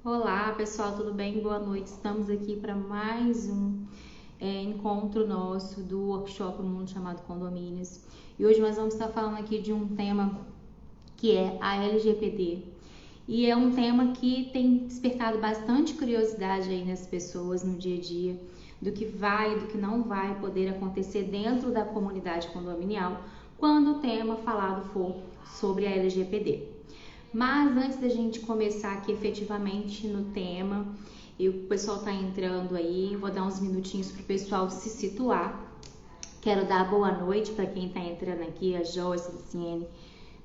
Olá pessoal, tudo bem? Boa noite. Estamos aqui para mais um encontro nosso do workshop Um Mundo Chamado Condomínios. E hoje nós vamos estar falando aqui de um tema que é a LGPD. E é um tema que tem despertado bastante curiosidade aí nas pessoas no dia a dia, do que vai e do que não vai poder acontecer dentro da comunidade condominial quando o tema falado for sobre a LGPD. Mas antes da gente começar aqui efetivamente no tema, e o pessoal tá entrando aí, vou dar uns minutinhos pro pessoal se situar. Quero dar boa noite para quem tá entrando aqui, a Joyce, a Luciene,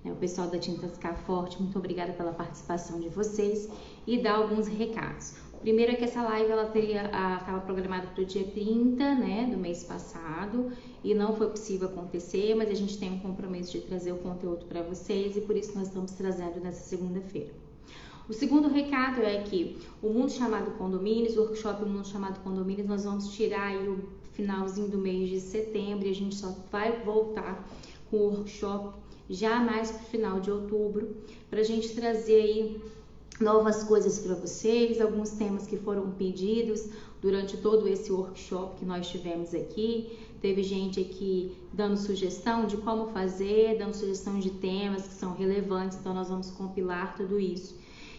né, o pessoal da Tintas K Forte, muito obrigada pela participação de vocês e dar alguns recados. Primeiro é que essa live ela estava programada para o dia 30, né, do mês passado e não foi possível acontecer, mas a gente tem um compromisso de trazer o conteúdo para vocês e por isso nós estamos trazendo nessa segunda-feira. O segundo recado é que o Mundo Chamado Condomínios, o workshop O Mundo Chamado Condomínios, nós vamos tirar aí o finalzinho do mês de setembro e a gente só vai voltar com o workshop já mais para o final de outubro, para a gente trazer aí novas coisas para vocês, alguns temas que foram pedidos durante todo esse workshop que nós tivemos aqui. Teve gente aqui dando sugestão de como fazer, dando sugestão de temas que são relevantes, então nós vamos compilar tudo isso.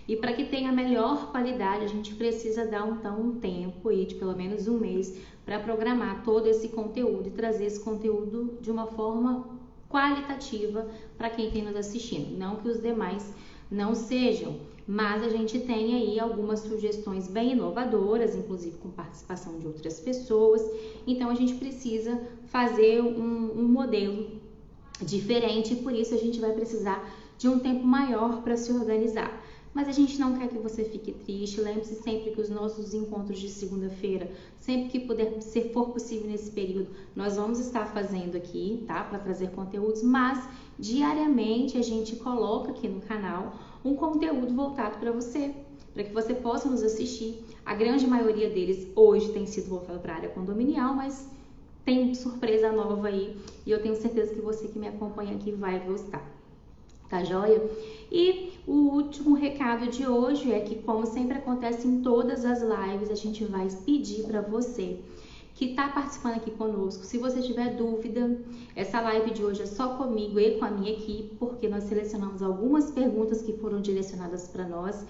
E para que tenha melhor qualidade, a gente precisa dar então um tempo aí de pelo menos um mês para programar todo esse conteúdo e trazer esse conteúdo de uma forma qualitativa para quem tem nos assistindo, não que os demais não sejam, mas a gente tem aí algumas sugestões bem inovadoras, inclusive com participação de outras pessoas, então a gente precisa fazer um modelo diferente e por isso a gente vai precisar de um tempo maior para se organizar. Mas a gente não quer que você fique triste, lembre-se sempre que os nossos encontros de segunda-feira, sempre que puder, se for possível nesse período, nós vamos estar fazendo aqui, tá? Para trazer conteúdos, mas diariamente a gente coloca aqui no canal um conteúdo voltado para você possa nos assistir. A grande maioria deles hoje tem sido voltado para a área condominial, mas tem surpresa nova aí e eu tenho certeza que você que me acompanha aqui vai gostar. Tá joia? E o último recado de hoje é que, como sempre acontece em todas as lives, a gente vai pedir para você que está participando aqui conosco, se você tiver dúvida, essa live de hoje é só comigo e com a minha equipe, porque nós selecionamos algumas perguntas que foram direcionadas para nós,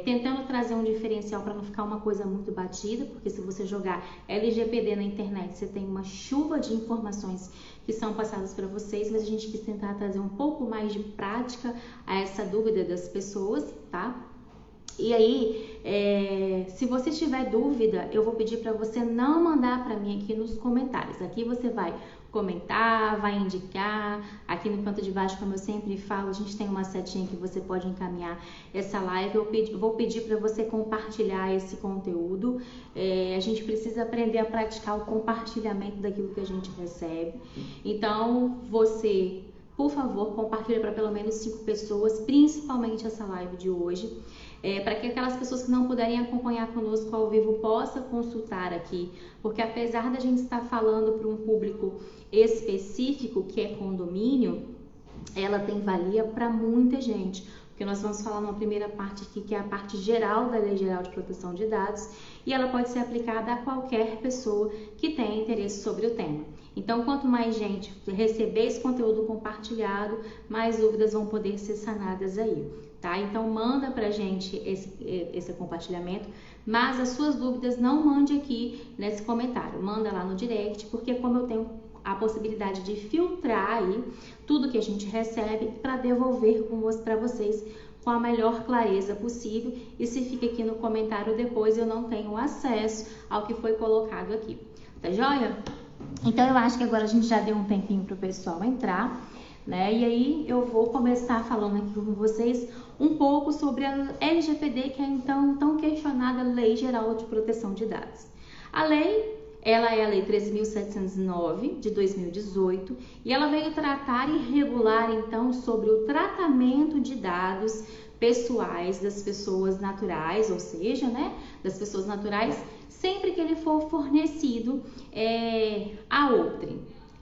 tentando trazer um diferencial para não ficar uma coisa muito batida, porque se você jogar LGPD na internet, você tem uma chuva de informações que são passadas para vocês, mas a gente quis tentar trazer um pouco mais de prática a essa dúvida das pessoas, tá? E aí, se você tiver dúvida, eu vou pedir para você não mandar para mim aqui nos comentários. Aqui você vai comentar, vai indicar. Aqui no canto de baixo, como eu sempre falo, a gente tem uma setinha que você pode encaminhar essa live. Eu vou pedir para você compartilhar esse conteúdo. A gente precisa aprender a praticar o compartilhamento daquilo que a gente recebe. Então, você, por favor, compartilhe para pelo menos 5 pessoas, principalmente essa live de hoje. Para que aquelas pessoas que não puderem acompanhar conosco ao vivo possam consultar aqui, porque apesar da gente estar falando para um público específico que é condomínio, ela tem valia para muita gente, porque nós vamos falar numa primeira parte aqui que é a parte geral da Lei Geral de Proteção de Dados e ela pode ser aplicada a qualquer pessoa que tenha interesse sobre o tema. Então, quanto mais gente receber esse conteúdo compartilhado, mais dúvidas vão poder ser sanadas aí, tá? Então, manda pra gente esse compartilhamento, mas as suas dúvidas não mande aqui nesse comentário, manda lá no direct, porque como eu tenho a possibilidade de filtrar aí tudo que a gente recebe para devolver para vocês com a melhor clareza possível, e se fica aqui no comentário depois eu não tenho acesso ao que foi colocado aqui, tá joia? Então eu acho que agora a gente já deu um tempinho para o pessoal entrar, né? E aí eu vou começar falando aqui com vocês um pouco sobre a LGPD, que é então tão questionada Lei Geral de Proteção de Dados. A lei, ela é a Lei 13.709 de 2018 e ela veio tratar e regular então sobre o tratamento de dados pessoais das pessoas naturais, ou seja, né, das pessoas naturais, sempre que ele for fornecido a outrem.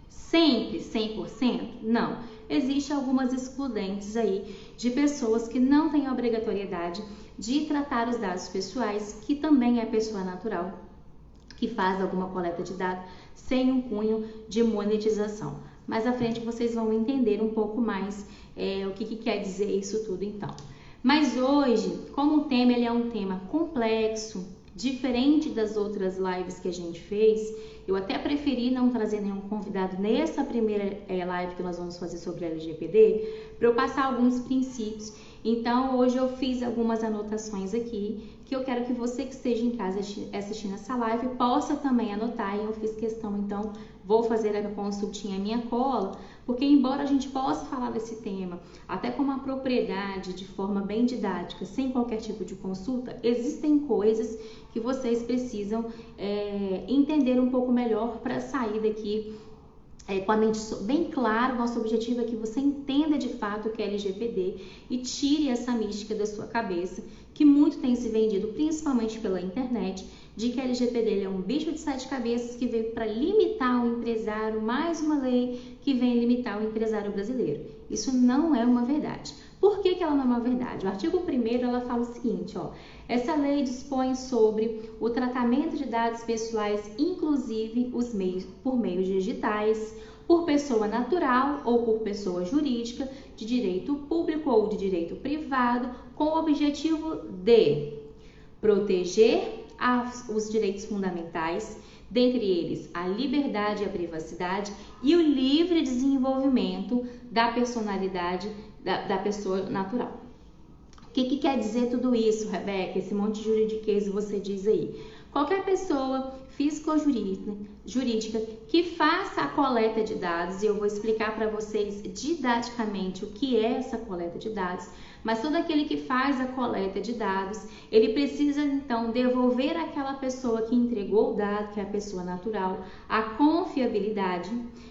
Sempre, 100%? Não. Existem algumas excludentes aí de pessoas que não têm obrigatoriedade de tratar os dados pessoais, que também é pessoa natural, que faz alguma coleta de dados sem um cunho de monetização. Mais à frente vocês vão entender um pouco mais o que quer dizer isso tudo então. Mas hoje, como o tema ele é um tema complexo, diferente das outras lives que a gente fez, eu até preferi não trazer nenhum convidado nessa primeira live que nós vamos fazer sobre LGPD, para eu passar alguns princípios. Então, hoje eu fiz algumas anotações aqui, que eu quero que você que esteja em casa assistindo essa live possa também anotar, e eu fiz questão, então, vou fazer a consultinha minha cola, porque embora a gente possa falar desse tema até com uma propriedade, de forma bem didática, sem qualquer tipo de consulta, existem coisas que vocês precisam entender um pouco melhor para sair daqui com a mente bem clara. Nosso objetivo é que você entenda de fato o que é LGPD e tire essa mística da sua cabeça, que muito tem se vendido, principalmente pela internet, de que a LGPD é um bicho de 7 cabeças que veio para limitar o empresário, mais uma lei que vem limitar o empresário brasileiro. Isso não é uma verdade. Por que ela não é uma verdade? O artigo 1º ela fala o seguinte, essa lei dispõe sobre o tratamento de dados pessoais, inclusive por meios digitais, por pessoa natural ou por pessoa jurídica, de direito público ou de direito privado, com o objetivo de proteger os direitos fundamentais, dentre eles a liberdade e a privacidade e o livre desenvolvimento da personalidade da pessoa natural. O que quer dizer tudo isso, Rebeca? Esse monte de juridiquês você diz aí. Qualquer pessoa física ou jurídica que faça a coleta de dados, e eu vou explicar para vocês didaticamente o que é essa coleta de dados, mas todo aquele que faz a coleta de dados, ele precisa então devolver àquela pessoa que entregou o dado, que é a pessoa natural, a confiabilidade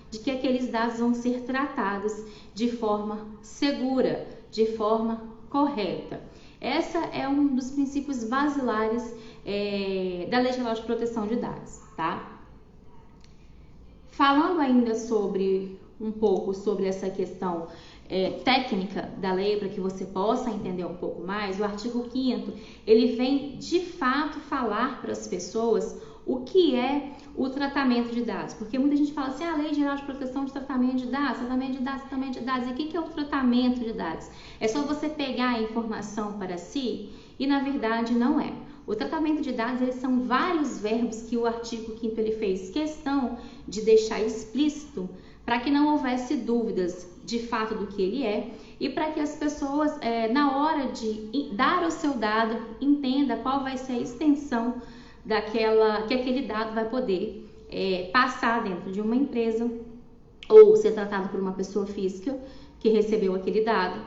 de que aqueles dados vão ser tratados de forma segura, de forma correta. Essa é um dos princípios basilares da Lei Geral de Proteção de Dados, tá? Falando ainda um pouco sobre essa questão técnica da lei, para que você possa entender um pouco mais, o artigo 5º, ele vem de fato falar para as pessoas o que é o tratamento de dados, porque muita gente fala assim, a Lei Geral de Proteção de Tratamento de Dados, e o que é o tratamento de dados? É só você pegar a informação para si? E na verdade não é. O tratamento de dados, eles são vários verbos que o artigo 5º ele fez questão de deixar explícito para que não houvesse dúvidas de fato do que ele é e para que as pessoas, na hora de dar o seu dado, entenda qual vai ser a extensão que aquele dado vai poder passar dentro de uma empresa ou ser tratado por uma pessoa física que recebeu aquele dado.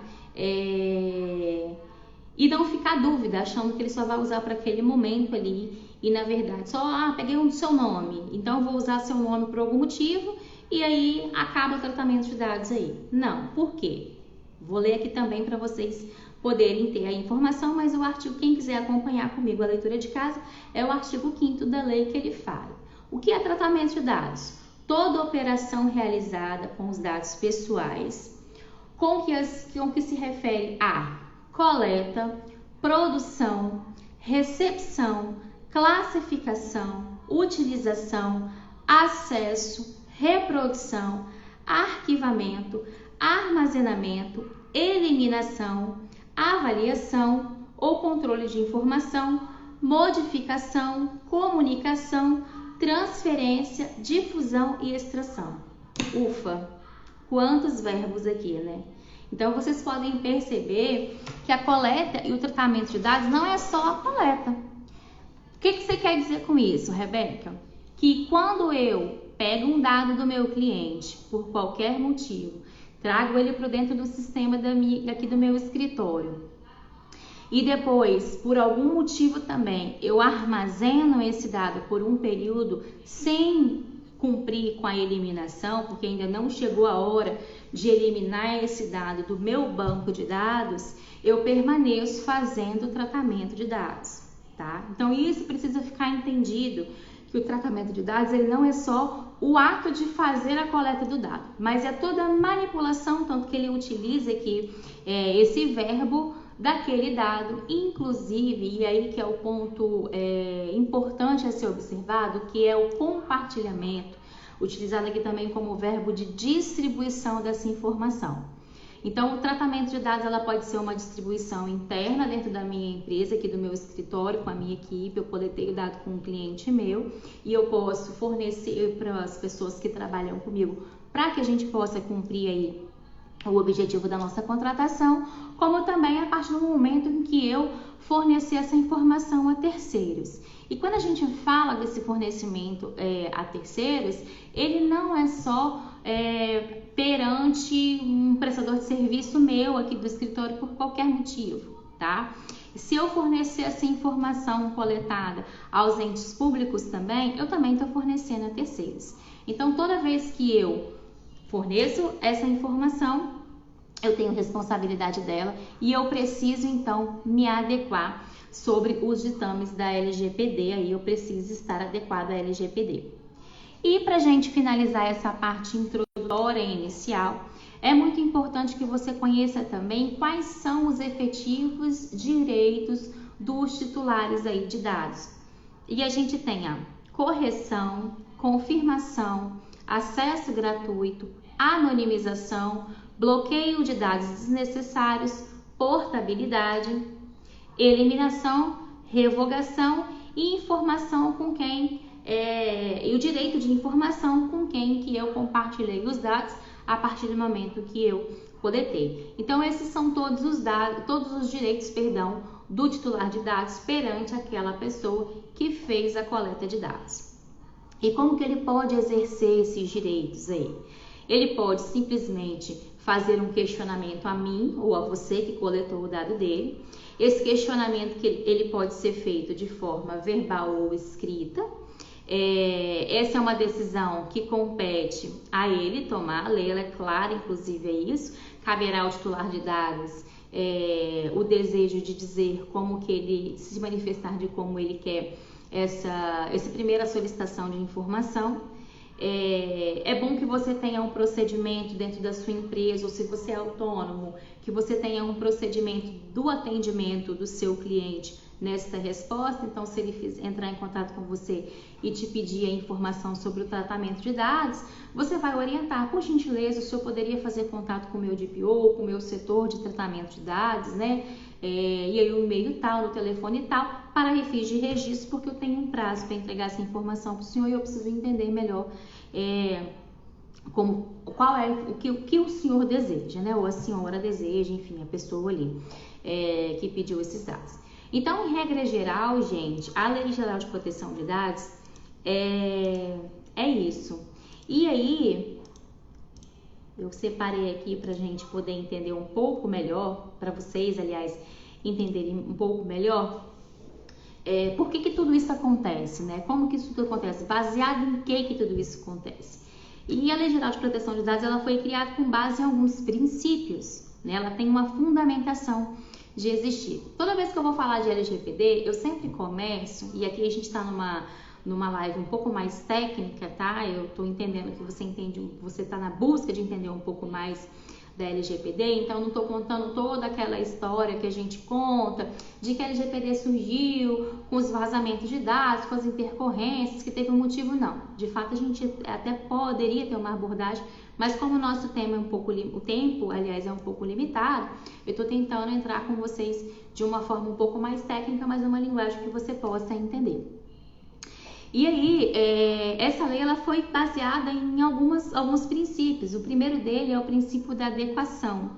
E não ficar dúvida, achando que ele só vai usar para aquele momento ali e na verdade só, peguei um do seu nome, então vou usar seu nome por algum motivo e aí acaba o tratamento de dados aí. Não, por quê? Vou ler aqui também para vocês poderem ter a informação, mas o artigo, quem quiser acompanhar comigo a leitura de casa, é o artigo 5º da lei que ele fala. O que é tratamento de dados? Toda operação realizada com os dados pessoais com que se refere a coleta, produção, recepção, classificação, utilização, acesso, reprodução, arquivamento, armazenamento, eliminação, avaliação ou controle de informação, modificação, comunicação, transferência, difusão e extração. Ufa, quantos verbos aqui, né? Então, vocês podem perceber que a coleta e o tratamento de dados não é só a coleta. O que você quer dizer com isso, Rebeca? Que quando eu pego um dado do meu cliente, por qualquer motivo, trago ele para dentro do sistema aqui do meu escritório, e depois, por algum motivo também, eu armazeno esse dado por um período sem cumprir com a eliminação, porque ainda não chegou a hora de eliminar esse dado do meu banco de dados, eu permaneço fazendo o tratamento de dados, tá? Então, isso precisa ficar entendido, que que o tratamento de dados ele não é só o ato de fazer a coleta do dado, mas é toda a manipulação, tanto que ele utiliza aqui esse verbo daquele dado, inclusive, e aí que é o ponto importante a ser observado, que é o compartilhamento, utilizado aqui também como verbo de distribuição dessa informação. Então, o tratamento de dados ela pode ser uma distribuição interna dentro da minha empresa, aqui do meu escritório, com a minha equipe. Eu coletei o dado com um cliente meu e eu posso fornecer para as pessoas que trabalham comigo para que a gente possa cumprir aí o objetivo da nossa contratação, como também a partir do momento em que eu fornecer essa informação a terceiros. E quando a gente fala desse fornecimento a terceiros, ele não é só perante um prestador de serviço meu aqui do escritório por qualquer motivo, tá? Se eu fornecer essa informação coletada aos entes públicos também, eu também estou fornecendo a terceiros. Então, toda vez que eu forneço essa informação, eu tenho responsabilidade dela e eu preciso, então, me adequar sobre os ditames da LGPD, aí eu preciso estar adequada à LGPD. E para a gente finalizar essa parte introdutória e inicial, é muito importante que você conheça também quais são os efetivos direitos dos titulares aí de dados. E a gente tem a correção, confirmação, acesso gratuito, anonimização, bloqueio de dados desnecessários, portabilidade, eliminação, revogação e informação com quem e o direito de informação com quem que eu compartilhei os dados a partir do momento que eu coletei. Então esses são todos os direitos, do titular de dados perante aquela pessoa que fez a coleta de dados. E como que ele pode exercer esses direitos aí? Ele pode simplesmente fazer um questionamento a mim ou a você que coletou o dado dele. Esse questionamento que ele pode ser feito de forma verbal ou escrita. Essa é uma decisão que compete a ele tomar, a lei ela é clara, inclusive é isso. Caberá ao titular de dados o desejo de dizer como que ele se manifestar de como ele quer essa primeira solicitação de informação. É bom que você tenha um procedimento dentro da sua empresa, ou se você é autônomo, que você tenha um procedimento do atendimento do seu cliente nesta resposta. Então, se ele entrar em contato com você e te pedir a informação sobre o tratamento de dados, você vai orientar, por gentileza, o senhor poderia fazer contato com o meu DPO, com o meu setor de tratamento de dados, né? E aí o e-mail tal, no telefone tal, para fins de registro, porque eu tenho um prazo para entregar essa informação para o senhor e eu preciso entender melhor qual é o que o senhor deseja, né? Ou a senhora deseja, enfim, a pessoa ali que pediu esses dados. Então, em regra geral, gente, a Lei Geral de Proteção de Dados é isso. E aí, eu separei aqui para a gente poder entender um pouco melhor, para vocês, aliás, entenderem um pouco melhor, por que tudo isso acontece, né? Como que isso tudo acontece? Baseado em que tudo isso acontece? E a Lei Geral de Proteção de Dados, ela foi criada com base em alguns princípios, né? Ela tem uma fundamentação de existir. Toda vez que eu vou falar de LGPD, eu sempre começo, e aqui a gente está numa live um pouco mais técnica, tá? Eu tô entendendo que você tá na busca de entender um pouco mais da LGPD, então não tô contando toda aquela história que a gente conta de que a LGPD surgiu com os vazamentos de dados, com as intercorrências, que teve um motivo, não. De fato, a gente até poderia ter uma abordagem, mas como o nosso tema o tempo, aliás, é um pouco limitado, eu tô tentando entrar com vocês de uma forma um pouco mais técnica, mas uma linguagem que você possa entender. E aí, essa lei ela foi baseada em alguns princípios. O primeiro dele é o princípio da adequação.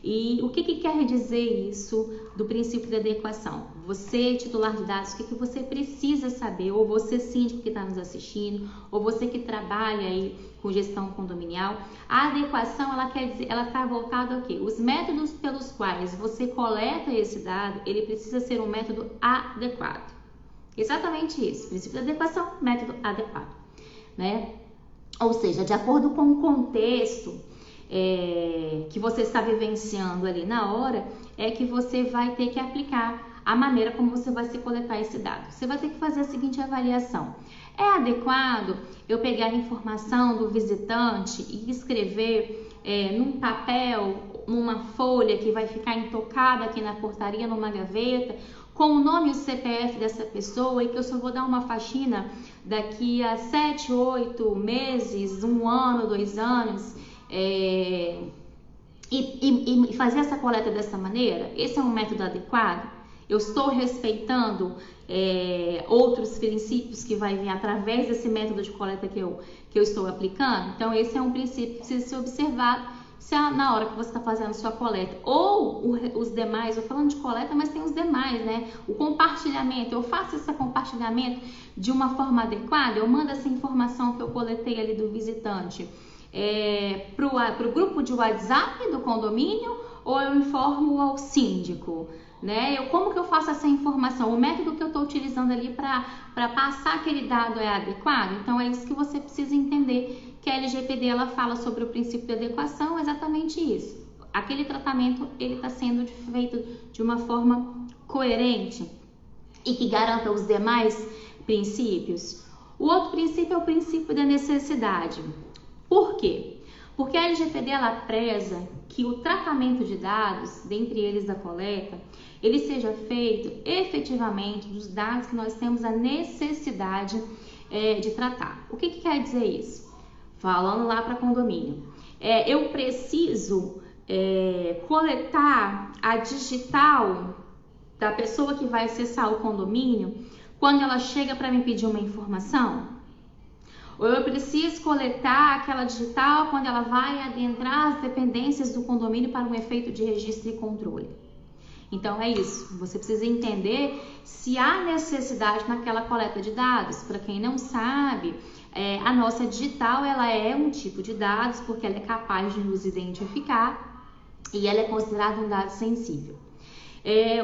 E o que quer dizer isso do princípio da adequação? Você, titular de dados, o que você precisa saber, ou você síndico que está nos assistindo, ou você que trabalha aí com gestão condominial, a adequação ela quer dizer, ela está voltada ao quê? Os métodos pelos quais você coleta esse dado, ele precisa ser um método adequado. Exatamente isso, princípio de adequação, método adequado, né? Ou seja, de acordo com o contexto que você está vivenciando ali na hora, é que você vai ter que aplicar a maneira como você vai se coletar esse dado. Você vai ter que fazer a seguinte avaliação. É adequado eu pegar a informação do visitante e escrever num papel, numa folha que vai ficar intocada aqui na portaria, numa gaveta, com o nome e o CPF dessa pessoa, e que eu só vou dar uma faxina daqui a 7, 8 meses, 1 ano, 2 anos, e fazer essa coleta dessa maneira? Esse é um método adequado? Eu estou respeitando outros princípios que vai vir através desse método de coleta que eu estou aplicando? Então, esse é um princípio que precisa ser observado na hora que você está fazendo sua coleta. Ou os demais, eu falando de coleta, mas tem os demais, né? O compartilhamento, eu faço esse compartilhamento de uma forma adequada, eu mando essa informação que eu coletei ali do visitante para o grupo de WhatsApp do condomínio, ou eu informo ao síndico, né? Como que eu faço essa informação? O método que eu estou utilizando ali para passar aquele dado é adequado? Então, é isso que você precisa entender, que a LGPD ela fala sobre o princípio de adequação, exatamente isso. Aquele tratamento ele está sendo feito de uma forma coerente e que garanta os demais princípios. O outro princípio é o princípio da necessidade. Por quê? Porque a LGPD ela preza que o tratamento de dados, dentre eles da coleta, ele seja feito efetivamente dos dados que nós temos a necessidade de tratar. O que quer dizer isso? Falando lá para condomínio, eu preciso coletar a digital da pessoa que vai acessar o condomínio quando ela chega para me pedir uma informação? Ou eu preciso coletar aquela digital quando ela vai adentrar as dependências do condomínio para um efeito de registro e controle? Então é isso, você precisa entender se há necessidade naquela coleta de dados. Para quem não sabe, a nossa digital ela é um tipo de dados porque ela é capaz de nos identificar e ela é considerada um dado sensível.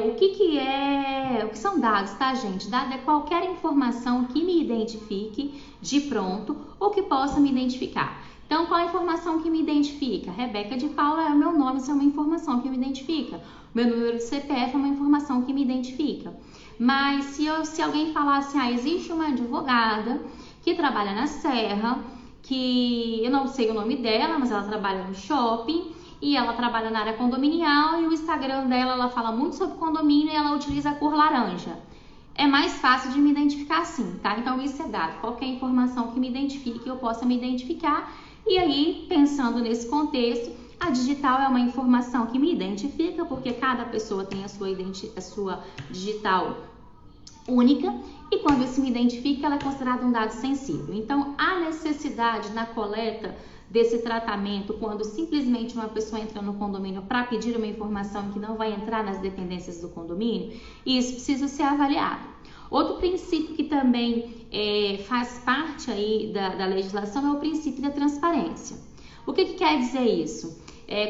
O que são dados, tá, gente? Dado é qualquer informação que me identifique de pronto ou que possa me identificar. Então, qual a informação que me identifica? Rebeca de Paula é o meu nome, isso é uma informação que me identifica. Meu número de CPF é uma informação que me identifica. Mas se alguém falar assim, existe uma advogada que trabalha na Serra, que eu não sei o nome dela, mas ela trabalha no shopping e ela trabalha na área condominial e o Instagram dela, ela fala muito sobre condomínio e ela utiliza a cor laranja. É mais fácil de me identificar assim, tá? Então, isso é dado. Qualquer informação que me identifique, eu possa me identificar. E aí, pensando nesse contexto, a digital é uma informação que me identifica, porque cada pessoa tem a sua digital única, e quando isso me identifica, ela é considerada um dado sensível. Então, há necessidade na coleta desse tratamento quando simplesmente uma pessoa entra no condomínio para pedir uma informação que não vai entrar nas dependências do condomínio, e isso precisa ser avaliado. Outro princípio que também faz parte aí da legislação é o princípio da transparência. O que quer dizer isso?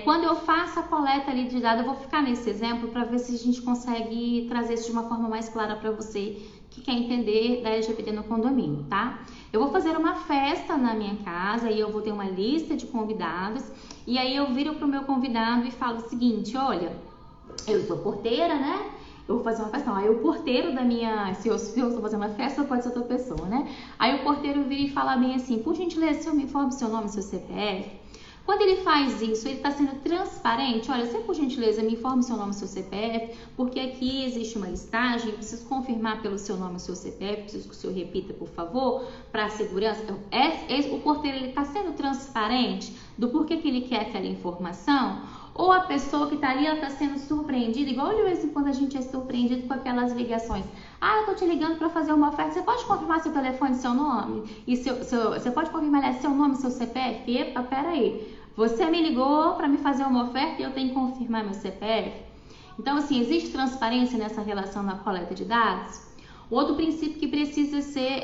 Quando eu faço a coleta ali de dados, eu vou ficar nesse exemplo para ver se a gente consegue trazer isso de uma forma mais clara para você que quer entender da LGPD no condomínio, tá? Eu vou fazer uma festa na minha casa e eu vou ter uma lista de convidados e aí eu viro para o meu convidado e falo o seguinte, olha, eu sou porteira, né? Eu vou fazer uma festa, aí o porteiro da minha, se eu estou fazendo uma festa, pode ser outra pessoa, né? Aí o porteiro vira e fala bem assim, por gentileza, se eu me informe seu nome, seu CPF. Quando ele faz isso, ele está sendo transparente. Olha, você por gentileza me informe seu nome e seu CPF, porque aqui existe uma listagem, eu preciso confirmar pelo seu nome e seu CPF, preciso que o senhor repita, por favor, para a segurança. O porteiro está sendo transparente do porquê que ele quer aquela informação, ou a pessoa que está ali está sendo surpreendida, igual de vez em quando a gente é surpreendido com aquelas ligações. Eu estou te ligando para fazer uma oferta, você pode confirmar seu telefone e seu nome? E você pode confirmar seu nome e seu CPF? Epa, peraí. Você me ligou para me fazer uma oferta e eu tenho que confirmar meu CPF? Então, assim, existe transparência nessa relação na coleta de dados? Outro princípio que precisa ser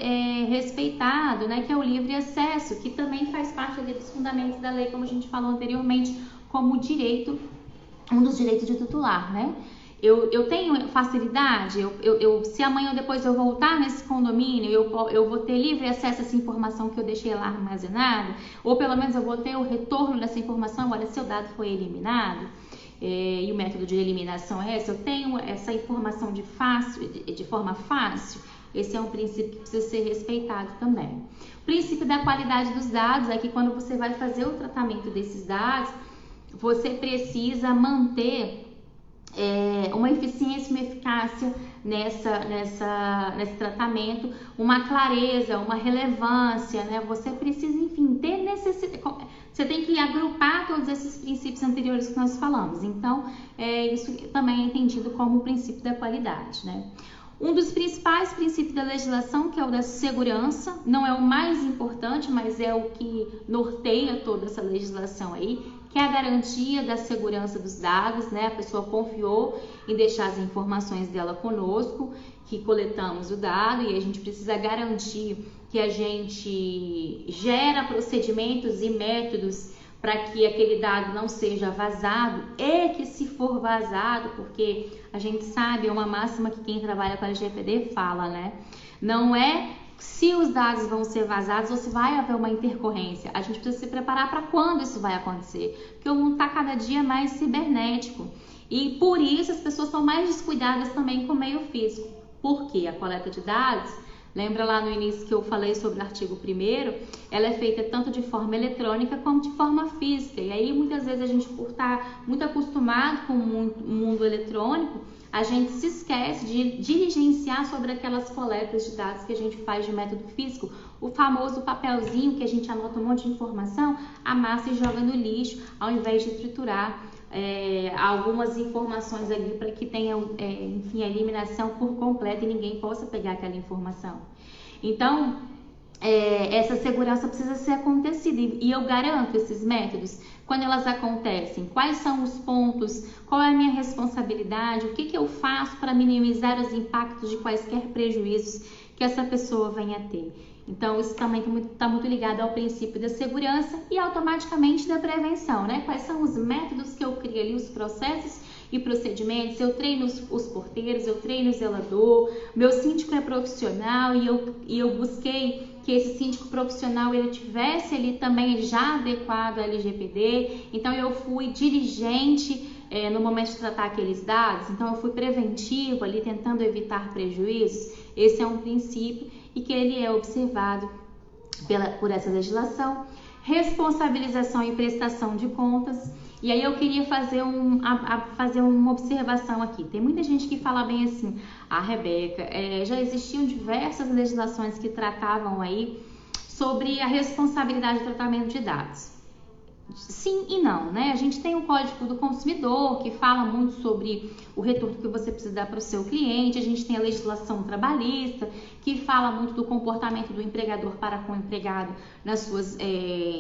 respeitado, né, que é o livre acesso, que também faz parte ali dos fundamentos da lei, como a gente falou anteriormente, como direito, um dos direitos de titular, né? Eu tenho facilidade, se amanhã ou depois eu voltar nesse condomínio, eu vou ter livre acesso a essa informação que eu deixei lá armazenada, ou pelo menos eu vou ter o retorno dessa informação, olha, seu dado foi eliminado, e o método de eliminação é esse, eu tenho essa informação de forma fácil, Esse é um princípio que precisa ser respeitado também. O princípio da qualidade dos dados é que quando você vai fazer o tratamento desses dados, você precisa manter uma eficiência, uma eficácia nesse tratamento, uma clareza, uma relevância, né? Você precisa, enfim, ter necessidade. Você tem que agrupar todos esses princípios anteriores que nós falamos. Então, isso também é entendido como o princípio da qualidade, né? Um dos principais princípios da legislação, que é o da segurança, não é o mais importante, mas é o que norteia toda essa legislação aí, que é a garantia da segurança dos dados, né? A pessoa confiou em deixar as informações dela conosco, que coletamos o dado e a gente precisa garantir que a gente gera procedimentos e métodos para que aquele dado não seja vazado e que, se for vazado, porque a gente sabe, é uma máxima que quem trabalha com a LGPD fala, né? Não é se os dados vão ser vazados ou se vai haver uma intercorrência. A gente precisa se preparar para quando isso vai acontecer, porque o mundo está cada dia mais cibernético e por isso as pessoas são mais descuidadas também com o meio físico. Por quê? A coleta de dados, lembra lá no início que eu falei sobre o artigo 1º, ela é feita tanto de forma eletrônica como de forma física. E aí muitas vezes a gente, por estar muito acostumado com o mundo eletrônico, a gente se esquece de diligenciar sobre aquelas coletas de dados que a gente faz de método físico. O famoso papelzinho que a gente anota um monte de informação, amassa e joga no lixo, ao invés de triturar algumas informações ali para que tenha, enfim, a eliminação por completo e ninguém possa pegar aquela informação. Então, essa segurança precisa ser acontecida e eu garanto esses métodos. Quando elas acontecem, quais são os pontos, qual é a minha responsabilidade, o que eu faço para minimizar os impactos de quaisquer prejuízos que essa pessoa venha a ter. Então, isso também está muito ligado ao princípio da segurança e automaticamente da prevenção, né? Quais são os métodos que eu crio ali, os processos e procedimentos? Eu treino os porteiros, eu treino o zelador, meu síndico é profissional e eu busquei que esse síndico profissional ele tivesse ali também já adequado à LGPD, então eu fui diligente no momento de tratar aqueles dados, então eu fui preventivo ali tentando evitar prejuízos. Esse é um princípio e que ele é observado por essa legislação. Responsabilização e prestação de contas. E aí eu queria fazer uma observação aqui. Tem muita gente que fala bem assim, Rebeca, já existiam diversas legislações que tratavam aí sobre a responsabilidade do tratamento de dados. Sim e não, né? A gente tem o Código do Consumidor, que fala muito sobre o retorno que você precisa dar para o seu cliente. A gente tem a legislação trabalhista, que fala muito do comportamento do empregador para com o empregado nas suas,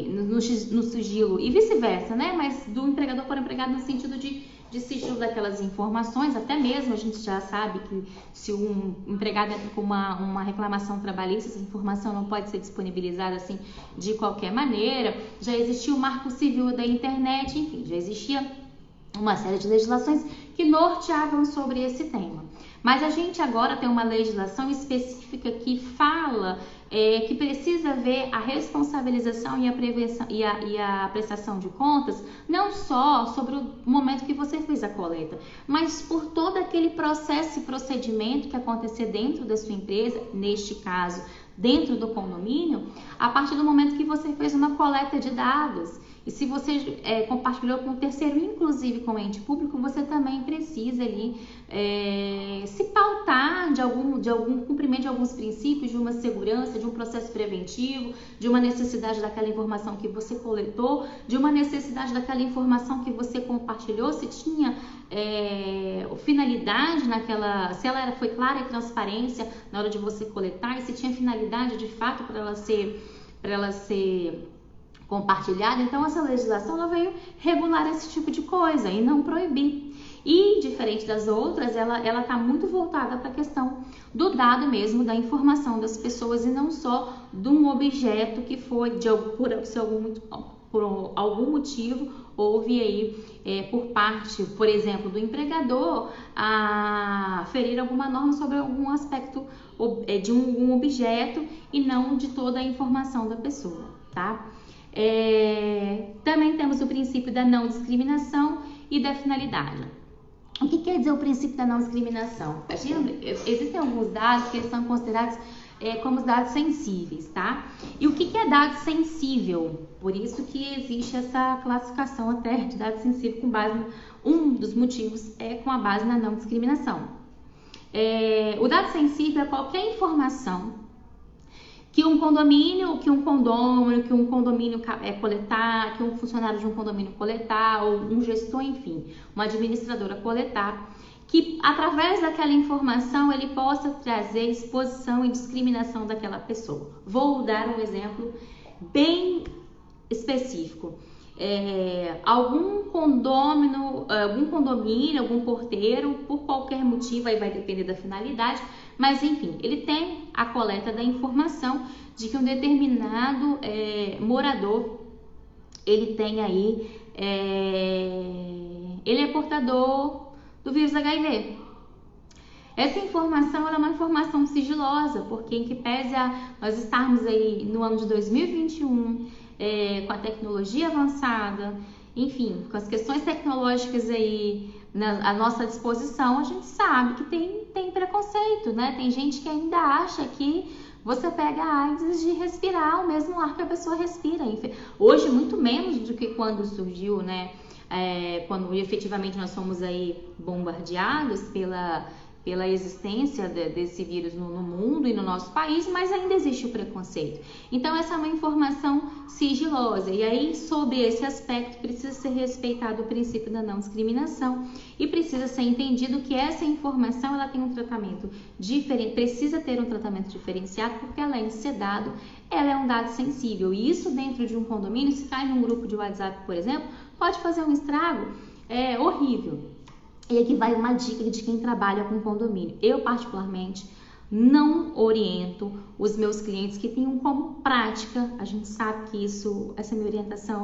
no sigilo e vice-versa, né? Mas do empregador para o empregado no sentido de sigilo daquelas informações. Até mesmo a gente já sabe que se um empregado entra com uma reclamação trabalhista, essa informação não pode ser disponibilizada assim de qualquer maneira. Já existia o Marco Civil da Internet, enfim, já existia uma série de legislações que norteavam sobre esse tema. Mas a gente agora tem uma legislação específica que fala que precisa ver a responsabilização e a prevenção e a prestação de contas, não só sobre o momento que você fez a coleta, mas por todo aquele processo e procedimento que acontecer dentro da sua empresa, neste caso, dentro do condomínio, a partir do momento que você fez uma coleta de dados. E se você compartilhou com o terceiro, inclusive com o ente público, você também precisa ali se pautar de algum cumprimento de alguns princípios, de uma segurança, de um processo preventivo, de uma necessidade daquela informação que você coletou, de uma necessidade daquela informação que você compartilhou, se tinha finalidade naquela, se ela foi clara e transparência na hora de você coletar, e se tinha finalidade de fato para ela ser compartilhada. Então essa legislação ela veio regular esse tipo de coisa e não proibir. E diferente das outras, ela está muito voltada para a questão do dado mesmo, da informação das pessoas e não só de um objeto que foi por algum motivo houve aí por parte, por exemplo, do empregador a ferir alguma norma sobre algum aspecto de um objeto e não de toda a informação da pessoa, tá? Também temos o princípio da não discriminação e da finalidade. O que quer dizer o princípio da não discriminação? Existem alguns dados que eles são considerados como os dados sensíveis, tá? E o que é dado sensível? Por isso que existe essa classificação até de dado sensível com base, um dos motivos é com a base na não discriminação. O dado sensível é qualquer informação que um condomínio coletar, que um funcionário de um condomínio coletar, ou um gestor, enfim, uma administradora coletar, que através daquela informação ele possa trazer exposição e discriminação daquela pessoa. Vou dar um exemplo bem específico. Algum condomínio, algum porteiro, por qualquer motivo, aí vai depender da finalidade, mas enfim, ele tem a coleta da informação de que um determinado morador, ele tem aí, ele é portador do vírus HIV. Essa informação ela é uma informação sigilosa, porque em que pese nós estarmos aí no ano de 2021, com a tecnologia avançada, enfim, com as questões tecnológicas aí à nossa disposição, a gente sabe que tem preconceito, né? Tem gente que ainda acha que você pega a AIDS de respirar o mesmo ar que a pessoa respira. Hoje, muito menos do que quando surgiu, né? Quando efetivamente nós fomos aí bombardeados pela existência desse vírus no mundo e no nosso país, mas ainda existe o preconceito. Então, essa é uma informação sigilosa. E aí, sobre esse aspecto, precisa ser respeitado o princípio da não discriminação e precisa ser entendido que essa informação ela tem um tratamento diferente, precisa ter um tratamento diferenciado, porque além de ser dado, ela é um dado sensível. E isso dentro de um condomínio, se cai num grupo de WhatsApp, por exemplo, pode fazer um estrago horrível. E aqui vai uma dica de quem trabalha com condomínio. Eu, particularmente, não oriento os meus clientes que tenham como prática. A gente sabe que essa minha orientação,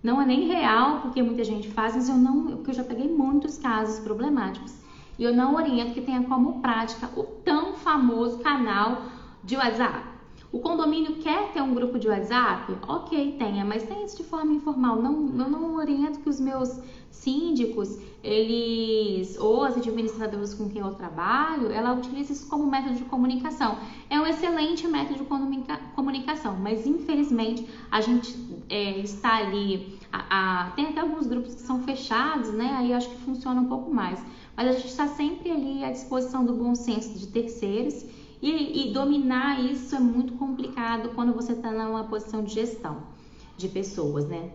não é nem real, porque muita gente faz, mas porque eu já peguei muitos casos problemáticos. E eu não oriento que tenha como prática o tão famoso canal de WhatsApp. O condomínio quer ter um grupo de WhatsApp? Ok, tenha, mas tenha isso de forma informal. Eu não oriento que os meus síndicos, ou as administradoras com quem eu trabalho, ela utiliza isso como método de comunicação. É um excelente método de comunicação, mas infelizmente a gente está ali, tem até alguns grupos que são fechados, né? Aí acho que funciona um pouco mais. Mas a gente está sempre ali à disposição do bom senso de terceiros. E dominar isso é muito complicado quando você está numa posição de gestão de pessoas, né?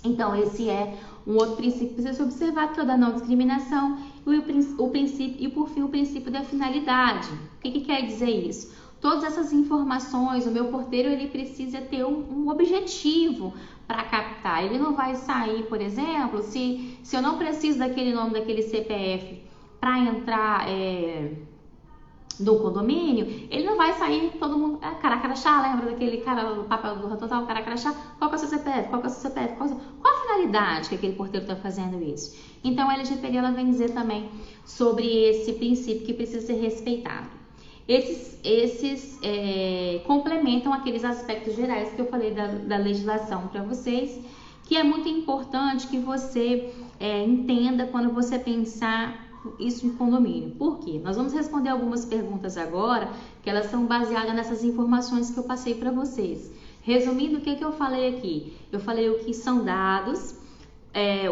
Então, esse é um outro princípio que precisa ser observado, que é o da não discriminação e por fim, o princípio da finalidade. O que quer dizer isso? Todas essas informações, o meu porteiro ele precisa ter um objetivo para captar. Ele não vai sair, por exemplo, se eu não preciso daquele nome, daquele CPF para entrar do condomínio, ele não vai sair todo mundo cara crachá, lembra daquele cara do papel do total, cara crachá? Qual que é o seu CPF? Qual que é o seu CPF? Qual a finalidade que aquele porteiro está fazendo isso? Então a LGPD ela vem dizer também sobre esse princípio que precisa ser respeitado. Esses complementam aqueles aspectos gerais que eu falei da legislação para vocês, que é muito importante que você entenda quando você pensar isso em condomínio. Por quê? Nós vamos responder algumas perguntas agora, que elas são baseadas nessas informações que eu passei para vocês. Resumindo, o que eu falei aqui? Eu falei o que são dados,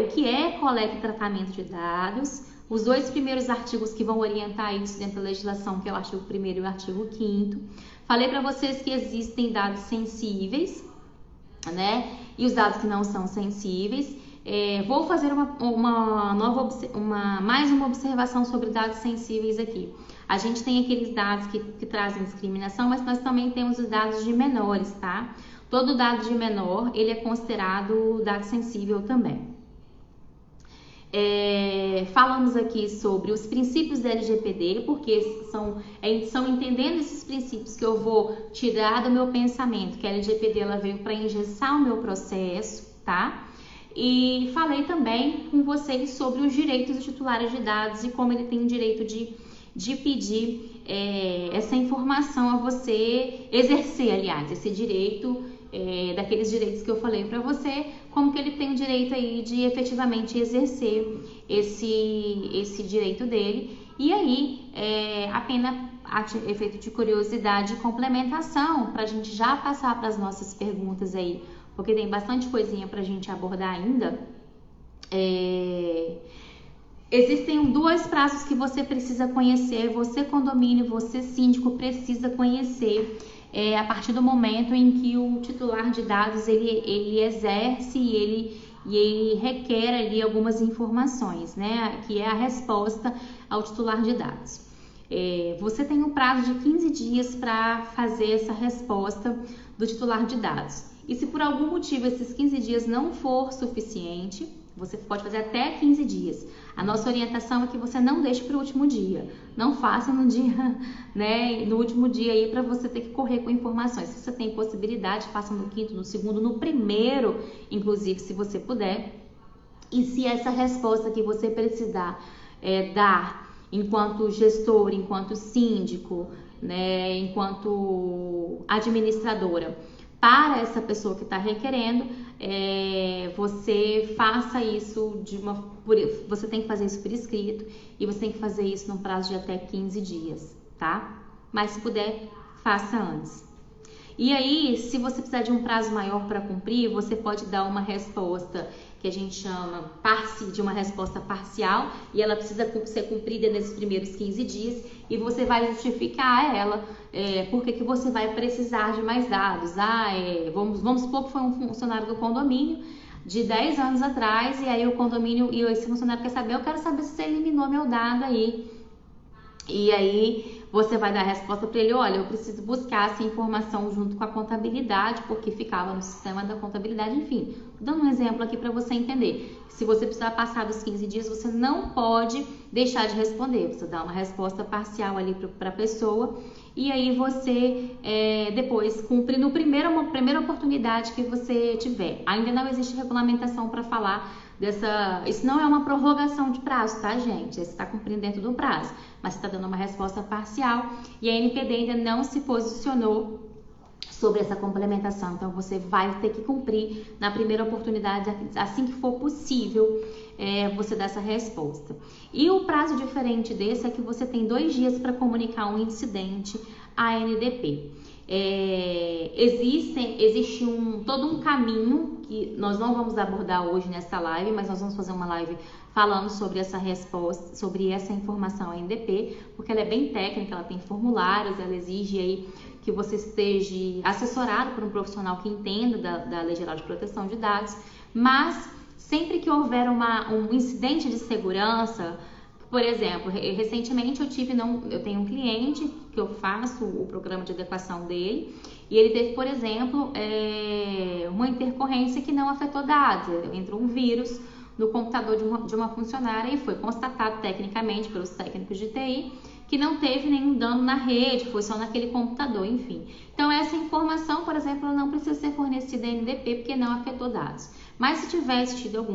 o que é coleta e tratamento de dados, os dois primeiros artigos que vão orientar isso dentro da legislação, que é o artigo 1º e o artigo 5º. Falei para vocês que existem dados sensíveis, né? E os dados que não são sensíveis. Vou fazer mais uma observação sobre dados sensíveis aqui. A gente tem aqueles dados que trazem discriminação, mas nós também temos os dados de menores, tá? Todo dado de menor, ele é considerado dado sensível também. Falamos aqui sobre os princípios da LGPD, porque são entendendo esses princípios que eu vou tirar do meu pensamento, que a LGPD ela veio para engessar o meu processo, tá? E falei também com vocês sobre os direitos dos titulares de dados e como ele tem o direito de pedir essa informação a você, exercer, aliás, esse direito, daqueles direitos que eu falei para você, como que ele tem o direito aí de efetivamente exercer esse direito dele. E aí, apenas a efeito de curiosidade e complementação, para a gente já passar para as nossas perguntas aí, porque tem bastante coisinha para a gente abordar ainda. Existem 2 prazos que você precisa conhecer, você condomínio, você síndico precisa conhecer a partir do momento em que o titular de dados ele exerce e ele requer ali algumas informações, né? Que é a resposta ao titular de dados. Você tem um prazo de 15 dias para fazer essa resposta do titular de dados. E se por algum motivo esses 15 dias não for suficiente, você pode fazer até 15 dias. A nossa orientação é que você não deixe para o último dia. Não faça no dia, né, no último dia aí para você ter que correr com informações. Se você tem possibilidade, faça no quinto, no segundo, no primeiro, inclusive, se você puder. E se essa resposta que você precisar dar enquanto gestor, enquanto síndico, né, enquanto administradora, para essa pessoa que está requerendo, você faça isso você tem que fazer isso por escrito e você tem que fazer isso num prazo de até 15 dias, tá? Mas se puder, faça antes. E aí, se você precisar de um prazo maior para cumprir, você pode dar uma resposta que a gente chama de uma resposta parcial, e ela precisa ser cumprida nesses primeiros 15 dias, e você vai justificar ela, porque que você vai precisar de mais dados. Vamos supor que foi um funcionário do condomínio de 10 anos atrás, e aí o condomínio, e esse funcionário quer saber, eu quero saber se você eliminou meu dado aí. E aí você vai dar a resposta para ele, olha, eu preciso buscar essa informação junto com a contabilidade, porque ficava no sistema da contabilidade, enfim. Dando um exemplo aqui para você entender. Se você precisar passar dos 15 dias, você não pode deixar de responder. Você dá uma resposta parcial ali para a pessoa e aí você depois cumpre no primeira oportunidade que você tiver. Ainda não existe regulamentação para falar isso não é uma prorrogação de prazo, tá, gente? Você está cumprindo dentro do prazo, mas você está dando uma resposta parcial e a NPD ainda não se posicionou sobre essa complementação. Então, você vai ter que cumprir na primeira oportunidade, assim que for possível, você dar essa resposta. E o prazo diferente desse é que você tem 2 dias para comunicar um incidente à NDP. Existe todo um caminho que nós não vamos abordar hoje nessa live, mas nós vamos fazer uma live falando sobre essa resposta, sobre essa informação à NDP, porque ela é bem técnica, ela tem formulários, ela exige aí que você esteja assessorado por um profissional que entenda da Lei Geral de Proteção de Dados, mas sempre que houver um incidente de segurança, por exemplo, recentemente eu tenho um cliente que eu faço o programa de adequação dele e ele teve, por exemplo, uma intercorrência que não afetou dados. Entrou um vírus no computador de uma funcionária e foi constatado tecnicamente pelos técnicos de TI que não teve nenhum dano na rede, foi só naquele computador, enfim. Então, essa informação, por exemplo, não precisa ser fornecida à NDP porque não afetou dados. Mas se tivesse tido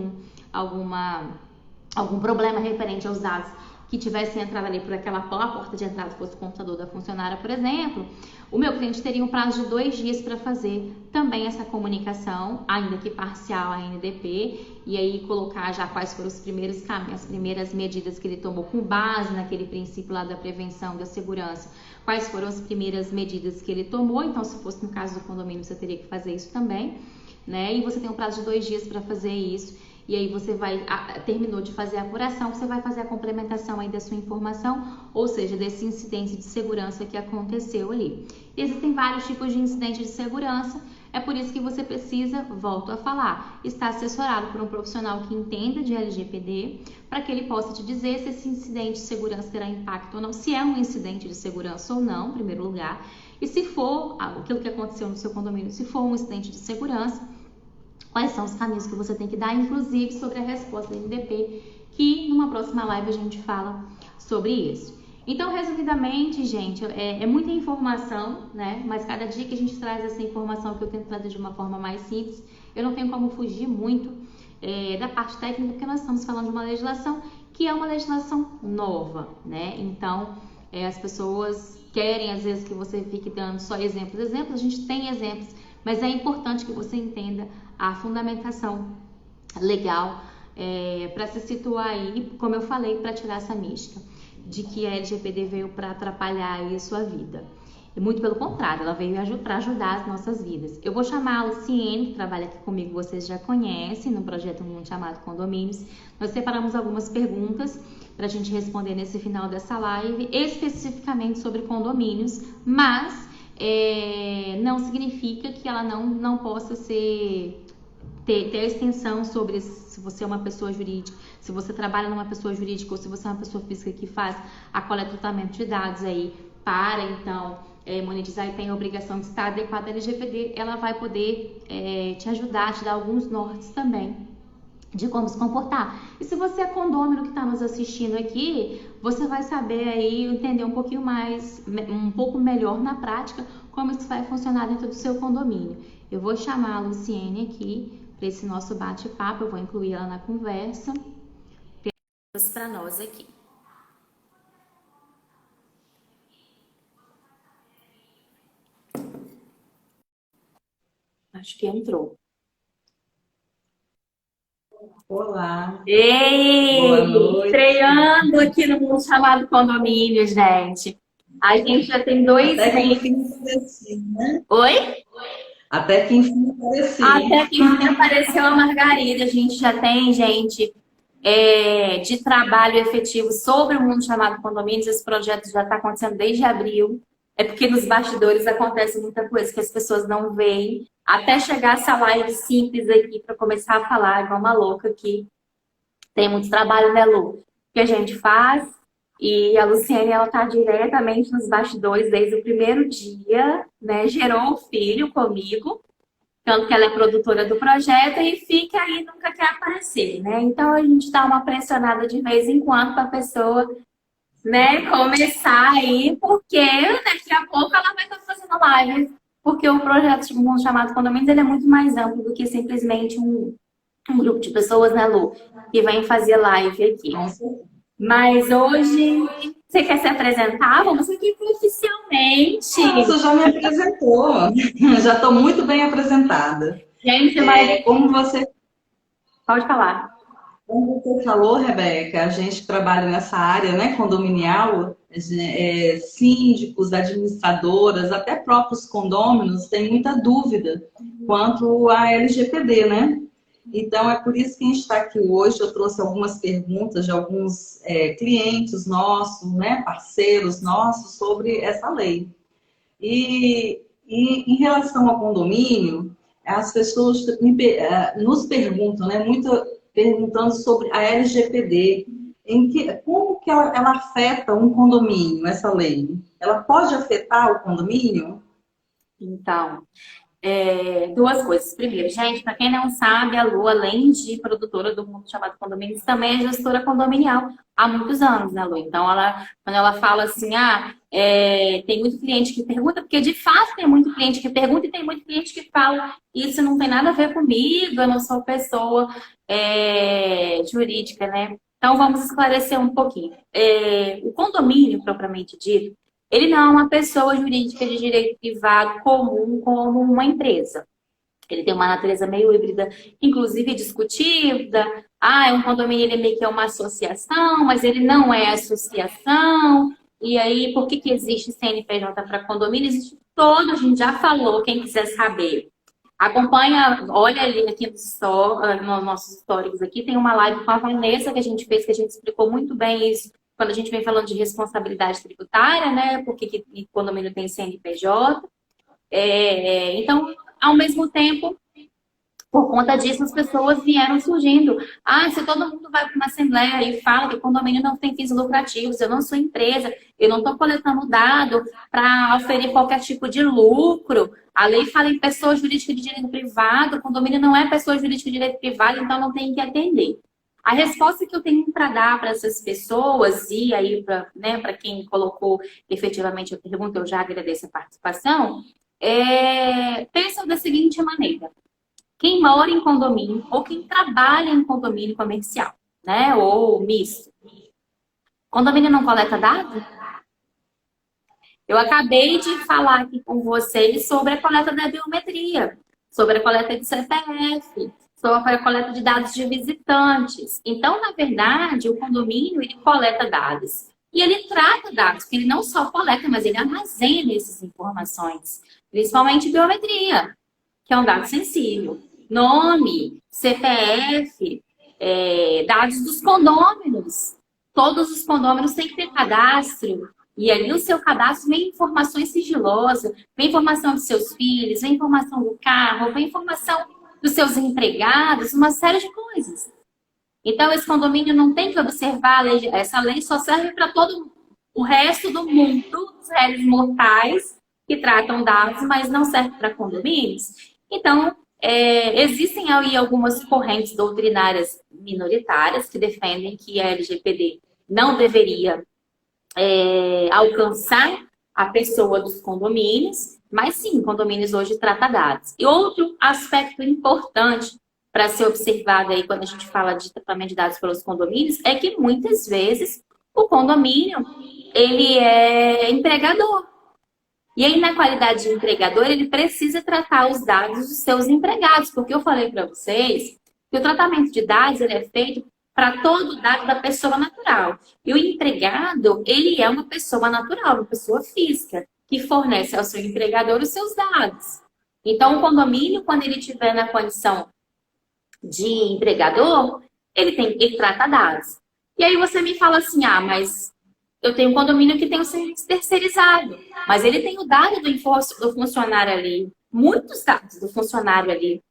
algum problema referente aos dados que tivesse entrado ali por aquela porta de entrada, fosse o computador da funcionária, por exemplo, o meu cliente teria um prazo de 2 dias para fazer também essa comunicação, ainda que parcial à NDP, e aí colocar já quais foram as primeiras medidas que ele tomou com base naquele princípio lá da prevenção, da segurança, quais foram as primeiras medidas que ele tomou. Então, se fosse no caso do condomínio, você teria que fazer isso também, né? E você tem um prazo de 2 dias para fazer isso. E aí você terminou de fazer a apuração, você vai fazer a complementação aí da sua informação, ou seja, desse incidente de segurança que aconteceu ali. Existem vários tipos de incidente de segurança, é por isso que você precisa, volto a falar, estar assessorado por um profissional que entenda de LGPD, para que ele possa te dizer se esse incidente de segurança terá impacto ou não, se é um incidente de segurança ou não, em primeiro lugar, e se for aquilo que aconteceu no seu condomínio, se for um incidente de segurança, quais são os caminhos que você tem que dar, inclusive sobre a resposta da NDP, que numa próxima live a gente fala sobre isso. Então, resumidamente, gente, é muita informação, né? Mas cada dia que a gente traz essa informação, que eu tento trazer de uma forma mais simples, eu não tenho como fugir muito da parte técnica, porque nós estamos falando de uma legislação que é uma legislação nova, né? Então, as pessoas querem, às vezes, que você fique dando só exemplos. A gente tem exemplos, mas é importante que você entenda a fundamentação legal para se situar aí, como eu falei, para tirar essa mística de que a LGPD veio para atrapalhar aí a sua vida. E muito pelo contrário, ela veio para ajudar as nossas vidas. Eu vou chamar a Luciene, que trabalha aqui comigo, vocês já conhecem, no projeto Mundo chamado Condomínios. Nós separamos algumas perguntas para a gente responder nesse final dessa live, especificamente sobre condomínios, mas não significa que ela não possa ter a extensão sobre se você é uma pessoa jurídica, se você trabalha numa pessoa jurídica ou se você é uma pessoa física que faz a coleta e tratamento de dados aí para, então, monetizar e tem a obrigação de estar adequada à LGPD, ela vai poder te ajudar, te dar alguns nortes também de como se comportar. E se você é condômino que está nos assistindo aqui, você vai saber aí entender um pouquinho mais, um pouco melhor na prática, como isso vai funcionar dentro do seu condomínio. Eu vou chamar a Luciene aqui para esse nosso bate-papo, eu vou incluir ela na conversa. Para nós aqui. Acho que entrou. Olá. Ei! Boa noite. Estreando aqui no Mundo Chamado Condomínio, gente. A gente já tem 2 Até que meses. enfim apareci, né? Oi? Até que enfim apareci. Até que enfim apareceu a Margarida. A gente já tem, gente, de trabalho efetivo sobre o Mundo Chamado Condomínios. Esse projeto já está acontecendo desde abril. É porque nos bastidores acontece muita coisa que as pessoas não veem. Até chegar essa live simples aqui para começar a falar igual uma louca aqui. Tem muito trabalho, né, Lu? Que a gente faz. E a Luciene, ela tá diretamente nos bastidores desde o primeiro dia, né? Gerou o filho comigo, tanto que ela é produtora do projeto e fica aí, nunca quer aparecer, né? Então a gente dá uma pressionada de vez em quando para a pessoa, né, começar aí, porque daqui a pouco ela vai estar fazendo live, porque o projeto de Mundo Chamado Condomínios, ele é muito mais amplo do que simplesmente um grupo de pessoas, né, Lu, que vem fazer live aqui. Mas hoje, você quer se apresentar? Vamos aqui oficialmente. Você já me apresentou. Já estou muito bem apresentada. Gente, mas pode falar. Como você falou, Rebeca, a gente trabalha nessa área, né, condominial, síndicos, administradoras, até próprios condôminos têm muita dúvida quanto à LGPD, né? Então, é por isso que a gente está aqui hoje. Eu trouxe algumas perguntas de alguns clientes nossos, né, parceiros nossos, sobre essa lei. E em relação ao condomínio, as pessoas nos perguntam, né, muito perguntando sobre a LGPD, como que ela afeta um condomínio, essa lei? Ela pode afetar o condomínio? Então, duas coisas. Primeiro, gente, para quem não sabe, a Lu, além de produtora do Mundo Chamado Condomínios, também é gestora condominial há muitos anos, né, Lu? Então, quando ela fala assim, tem muito cliente que pergunta, porque de fato tem muito cliente que pergunta e tem muito cliente que fala, isso não tem nada a ver comigo, eu não sou pessoa jurídica, né? Então, vamos esclarecer um pouquinho. O condomínio, propriamente dito, ele não é uma pessoa jurídica de direito privado comum como uma empresa. Ele tem uma natureza meio híbrida, inclusive discutida. É um condomínio, ele meio que é uma associação, mas ele não é associação. E aí, por que existe CNPJ para condomínio? Existe todo, a gente já falou, quem quiser saber. Acompanha, olha ali aqui nos nossos históricos aqui, tem uma live com a Vanessa que a gente fez, que a gente explicou muito bem isso, quando a gente vem falando de responsabilidade tributária, né? Porque o condomínio tem CNPJ. Então, ao mesmo tempo, por conta disso, as pessoas vieram surgindo. Se todo mundo vai para uma assembleia e fala que o condomínio não tem fins lucrativos, eu não sou empresa, eu não estou coletando dado para oferir qualquer tipo de lucro. A lei fala em pessoa jurídica de direito privado, o condomínio não é pessoa jurídica de direito privado, então não tem que atender. A resposta que eu tenho para dar para essas pessoas, e aí para quem colocou efetivamente a pergunta, eu já agradeço a participação, pensa da seguinte maneira. Quem mora em condomínio ou quem trabalha em condomínio comercial, né? Ou misto. Condomínio não coleta dados? Eu acabei de falar aqui com vocês sobre a coleta da biometria. sobre a coleta de CPF, sobre a coleta de dados de visitantes. Então, na verdade, o condomínio, ele coleta dados. E ele trata dados, porque ele não só coleta, mas ele armazena essas informações. Principalmente biometria, que é um dado sensível. Nome, CPF, dados dos condôminos. Todos os condôminos têm que ter cadastro. E ali o seu cadastro vem informações sigilosas, vem informação dos seus filhos, vem informação do carro, vem informação dos seus empregados, uma série de coisas. Então, esse condomínio não tem que observar a lei. Essa lei só serve para todo o resto do mundo, os réis mortais que tratam dados, mas não serve para condomínios. Então, existem aí algumas correntes doutrinárias minoritárias que defendem que a LGPD não deveria alcançar a pessoa dos condomínios, mas sim, condomínios hoje tratam dados. E outro aspecto importante para ser observado aí quando a gente fala de tratamento de dados pelos condomínios é que muitas vezes o condomínio ele é empregador. E aí, na qualidade de empregador, ele precisa tratar os dados dos seus empregados, porque eu falei para vocês que o tratamento de dados ele é feito para todo dado da pessoa natural. E o empregado, ele é uma pessoa natural, uma pessoa física, que fornece ao seu empregador os seus dados. Então, o condomínio, quando ele estiver na condição de empregador, ele trata dados. E aí você me fala assim, mas eu tenho um condomínio que tem o serviço terceirizado, mas ele tem o dado do funcionário ali, muitos dados do funcionário ali,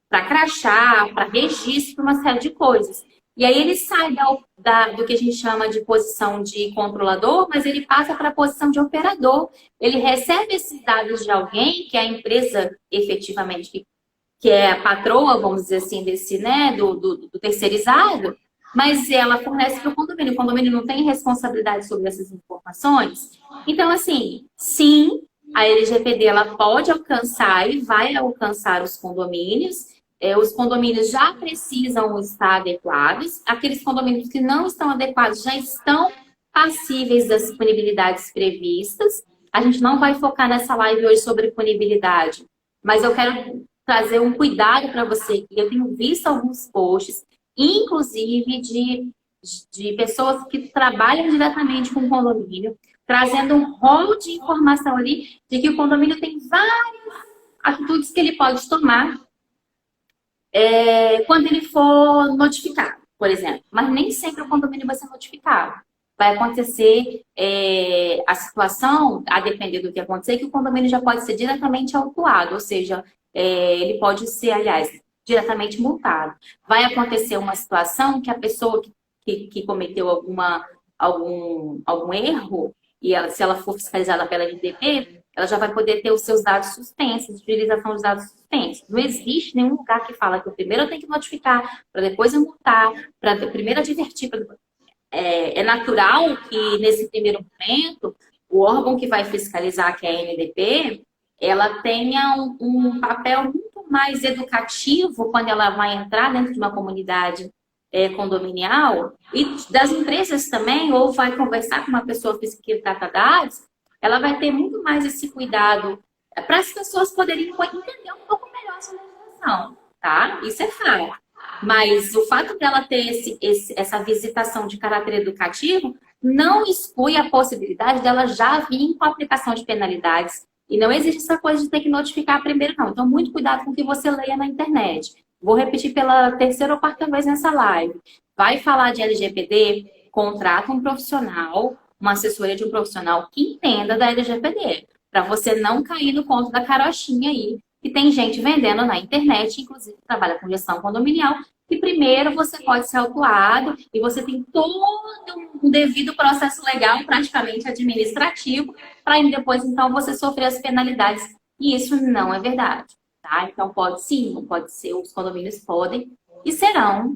para crachá, para registro, para uma série de coisas. E aí ele sai do que a gente chama de posição de controlador, mas ele passa para a posição de operador. Ele recebe esses dados de alguém, que é a empresa efetivamente, que é a patroa, vamos dizer assim, desse, né, do terceirizado, mas ela fornece para o condomínio. O condomínio não tem responsabilidade sobre essas informações. Então, assim, sim, a LGPD ela pode alcançar e vai alcançar os condomínios. Os condomínios já precisam estar adequados. Aqueles condomínios que não estão adequados já estão passíveis das punibilidades previstas. A gente não vai focar nessa live hoje sobre punibilidade, mas eu quero trazer um cuidado para você. Eu tenho visto alguns posts, inclusive de pessoas que trabalham diretamente com o condomínio, trazendo um rol de informação ali de que o condomínio tem várias atitudes que ele pode tomar quando ele for notificado, por exemplo. Mas nem sempre o condomínio vai ser notificado. Vai acontecer a situação, a depender do que acontecer, que o condomínio já pode ser diretamente autuado, ou seja, ele pode ser, aliás, diretamente multado. Vai acontecer uma situação que a pessoa que cometeu algum erro, e se ela for fiscalizada pela LDP, ela já vai poder ter os seus dados suspensos, utilização dos dados suspensos. Não existe nenhum lugar que fala que primeiro eu tenho que notificar, para depois eu multar, para primeiro advertir. É natural que, nesse primeiro momento, o órgão que vai fiscalizar, que é a NDP, ela tenha um papel muito mais educativo quando ela vai entrar dentro de uma comunidade condominial, e das empresas também, ou vai conversar com uma pessoa física que trata dados, ela vai ter muito mais esse cuidado para as pessoas poderem entender um pouco melhor essa legislação, tá? Isso é fato. Mas o fato dela ter essa visitação de caráter educativo não exclui a possibilidade dela já vir com a aplicação de penalidades. E não existe essa coisa de ter que notificar primeiro, não. Então, muito cuidado com o que você leia na internet. Vou repetir pela terceira ou quarta vez nessa live. Vai falar de LGPD, contrata um profissional, uma assessoria de um profissional que entenda da LGPD, para você não cair no conto da carochinha aí, que tem gente vendendo na internet, inclusive que trabalha com gestão condominial, que primeiro você pode ser autuado e você tem todo um devido processo legal, praticamente administrativo, para depois, então, você sofrer as penalidades. E isso não é verdade, tá? Então, pode sim, não pode ser, os condomínios podem e serão